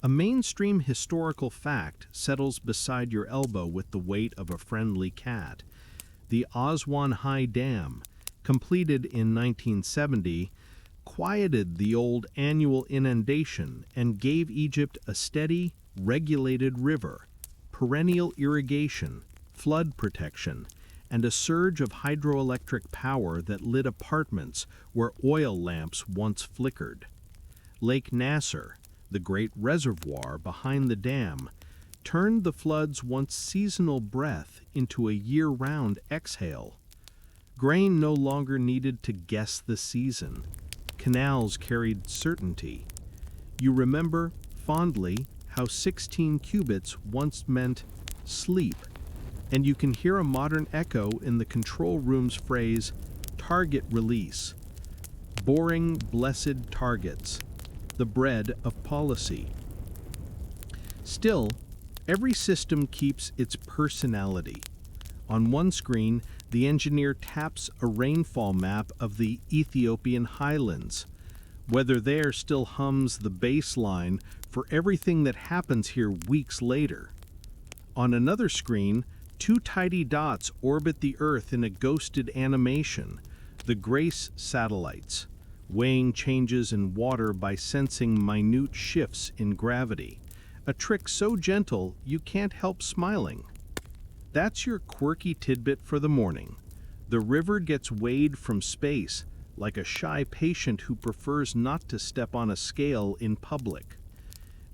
A mainstream historical fact settles beside your elbow with the weight of a friendly cat. The Aswan High Dam, completed in 1970, quieted the old annual inundation and gave Egypt a steady, regulated river, perennial irrigation, flood protection, and a surge of hydroelectric power that lit apartments where oil lamps once flickered. Lake Nasser, the great reservoir behind the dam, turned the flood's once seasonal breath into a year-round exhale. Grain no longer needed to guess the season. Canals carried certainty. You remember, fondly, how 16 cubits once meant sleep, and you can hear a modern echo in the control room's phrase, target release. Boring, blessed targets, the bread of policy. Still, every system keeps its personality. On one screen, the engineer taps a rainfall map of the Ethiopian highlands. Weather there still hums the bass line for everything that happens here weeks later. On another screen, two tidy dots orbit the Earth in a ghosted animation, the Grace satellites, weighing changes in water by sensing minute shifts in gravity, a trick so gentle you can't help smiling. That's your quirky tidbit for the morning. The river gets weighed from space, like a shy patient who prefers not to step on a scale in public.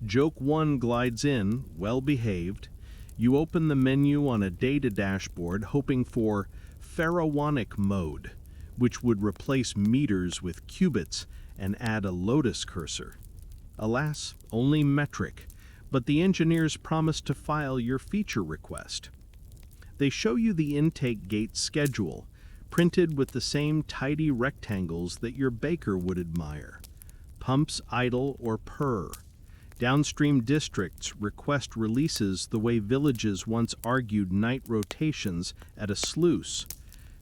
Joke 1 glides in, well behaved. You open the menu on a data dashboard hoping for pharaonic mode, which would replace meters with cubits and add a lotus cursor. Alas, only metric, but the engineers promise to file your feature request. They show you the intake gate schedule, printed with the same tidy rectangles that your baker would admire. Pumps idle or purr. Downstream districts request releases the way villages once argued night rotations at a sluice.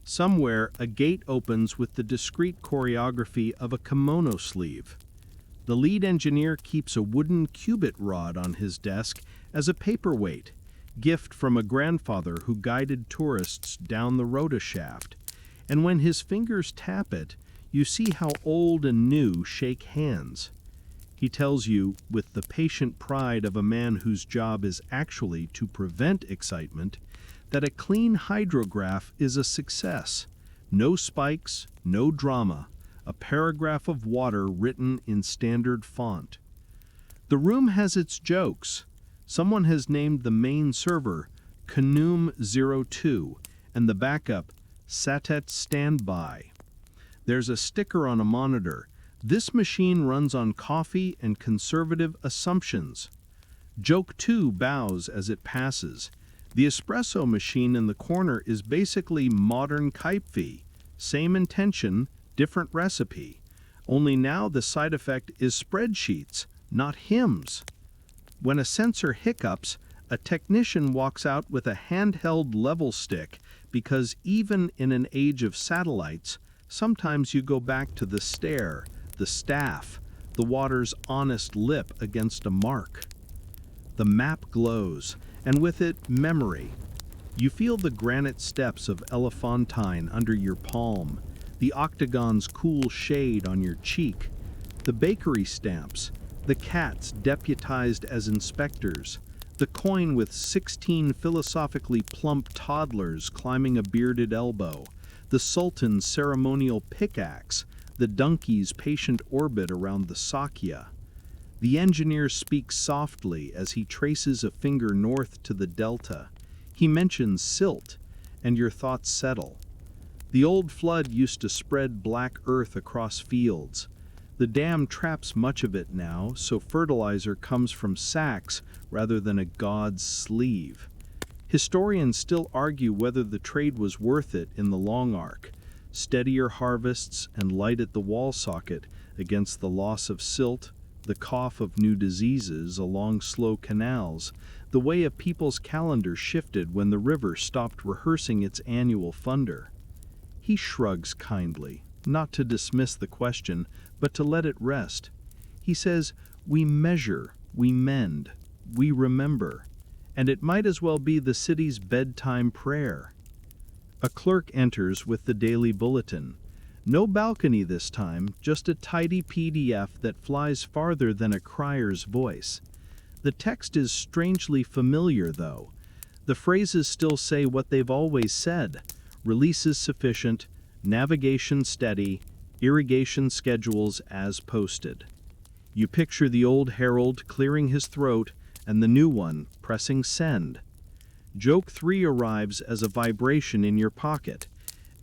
Somewhere, a gate opens with the discreet choreography of a kimono sleeve. The lead engineer keeps a wooden cubit rod on his desk as a paperweight, gift from a grandfather who guided tourists down the rota shaft. And when his fingers tap it, you see how old and new shake hands. He tells you, with the patient pride of a man whose job is actually to prevent excitement, that a clean hydrograph is a success. No spikes, no drama, a paragraph of water written in standard font. The room has its jokes. Someone has named the main server Kanoom02 and the backup Satet Standby. There's a sticker on a monitor. This machine runs on coffee and conservative assumptions. Joke 2 bows as it passes. The espresso machine in the corner is basically modern Kaipfi, Same intention, different recipe. Only now the side effect is spreadsheets, not hymns. When a sensor hiccups, a technician walks out with a handheld level stick because even in an age of satellites, sometimes you go back to the stare, the staff, the water's honest lip against a mark. The map glows, and with it, memory. You feel the granite steps of Elephantine under your palm, the octagon's cool shade on your cheek, the bakery stamps, the cats deputized as inspectors, the coin with 16 philosophically plump toddlers climbing a bearded elbow, the sultan's ceremonial pickaxe, the donkey's patient orbit around the Sakya. The engineer speaks softly as he traces a finger north to the delta. He mentions silt, and your thoughts settle. The old flood used to spread black earth across fields. The dam traps much of it now, so fertilizer comes from sacks rather than a god's sleeve. Historians still argue whether the trade was worth it in the long arc. Steadier harvests and light at the wall socket against the loss of silt, the cough of new diseases along slow canals, the way a people's calendar shifted when the river stopped rehearsing its annual thunder. He shrugs kindly, not to dismiss the question, but to let it rest. He says, we measure, we mend, we remember, and it might as well be the city's bedtime prayer. A clerk enters with the daily bulletin. No balcony this time, just a tidy PDF that flies farther than a crier's voice. The text is strangely familiar, though. The phrases still say what they've always said. Releases sufficient, navigation steady, irrigation schedules as posted. You picture the old herald clearing his throat and the new one pressing send. Joke 3 arrives as a vibration in your pocket.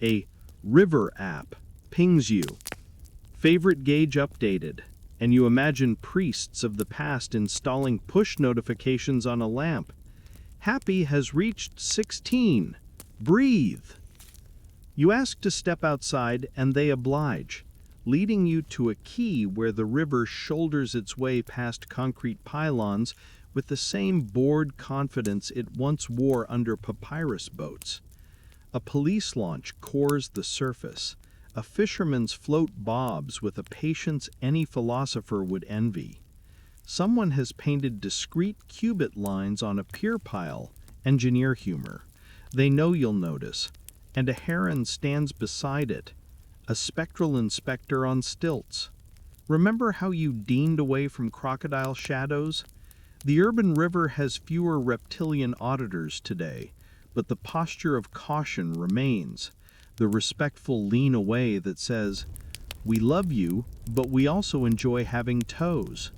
A river app pings you. Favorite gauge updated, and you imagine priests of the past installing push notifications on a lamp. Happy has reached 16. Breathe. You ask to step outside, and they oblige, leading you to a quay where the river shoulders its way past concrete pylons with the same bored confidence it once wore under papyrus boats. A police launch cores the surface. A fisherman's float bobs with a patience any philosopher would envy. Someone has painted discrete cubit lines on a pier pile, engineer humor. They know you'll notice, and a heron stands beside it, a spectral inspector on stilts. Remember how you deaned away from crocodile shadows? The urban river has fewer reptilian auditors today, but the posture of caution remains, the respectful lean away that says, we love you, but we also enjoy having toes.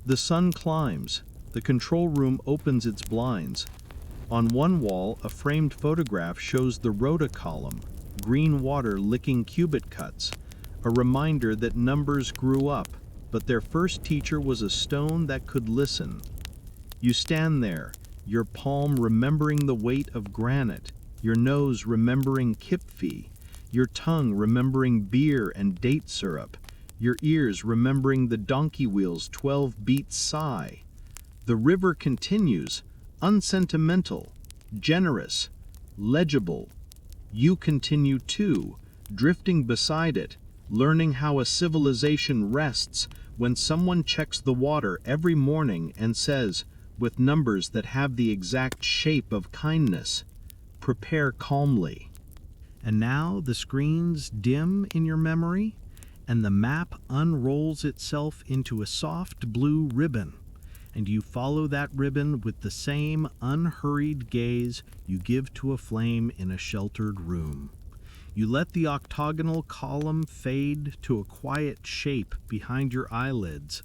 The sun climbs, the control room opens its blinds. On one wall, a framed photograph shows the rota column, green water licking cubit cuts, a reminder that numbers grew up, but their first teacher was a stone that could listen. You stand there, your palm remembering the weight of granite, your nose remembering kipfi, your tongue remembering beer and date syrup, your ears remembering the donkey wheel's 12-beat sigh. The river continues, unsentimental, generous, legible. You continue too, drifting beside it, learning how a civilization rests when someone checks the water every morning and says, with numbers that have the exact shape of kindness, prepare calmly. And now the screens dim in your memory, and the map unrolls itself into a soft blue ribbon, and you follow that ribbon with the same unhurried gaze you give to a flame in a sheltered room. You let the octagonal column fade to a quiet shape behind your eyelids,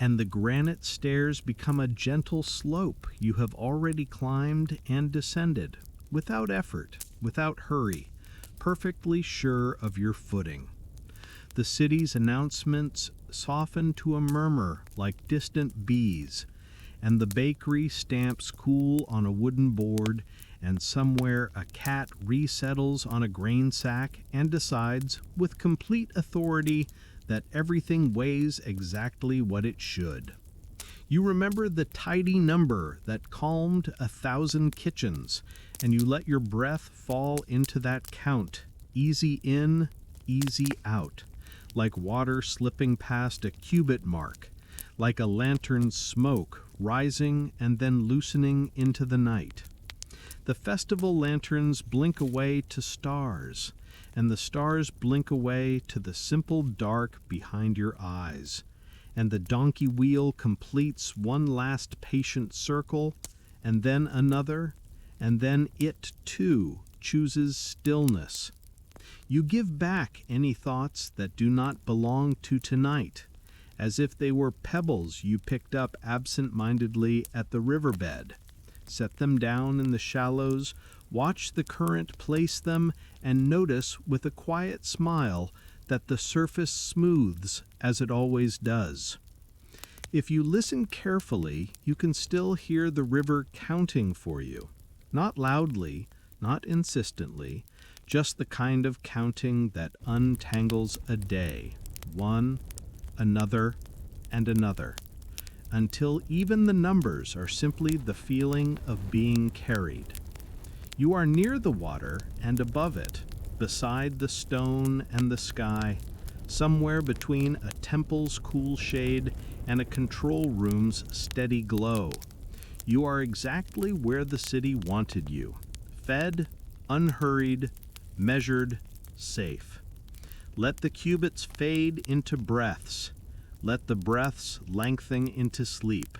and the granite stairs become a gentle slope you have already climbed and descended, without effort, without hurry, perfectly sure of your footing. The city's announcements soften to a murmur like distant bees, and the bakery stamps cool on a wooden board, and somewhere a cat resettles on a grain sack and decides, with complete authority, that everything weighs exactly what it should. You remember the tidy number that calmed 1,000 kitchens, and you let your breath fall into that count, easy in, easy out, like water slipping past a cubit mark, like a lantern's smoke rising and then loosening into the night. The festival lanterns blink away to stars, and the stars blink away to the simple dark behind your eyes, and the donkey wheel completes one last patient circle, and then another, and then it, too, chooses stillness. You give back any thoughts that do not belong to tonight, as if they were pebbles you picked up absent-mindedly at the riverbed. Set them down in the shallows, watch the current place them, and notice with a quiet smile that the surface smooths as it always does. If you listen carefully, you can still hear the river counting for you. Not loudly, not insistently, just the kind of counting that untangles a day, one, another, and another, until even the numbers are simply the feeling of being carried. You are near the water and above it, beside the stone and the sky, somewhere between a temple's cool shade and a control room's steady glow. You are exactly where the city wanted you, fed, unhurried, measured, safe. Let the cubits fade into breaths. Let the breaths lengthen into sleep.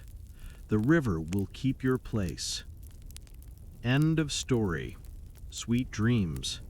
The river will keep your place. End of story. Sweet dreams.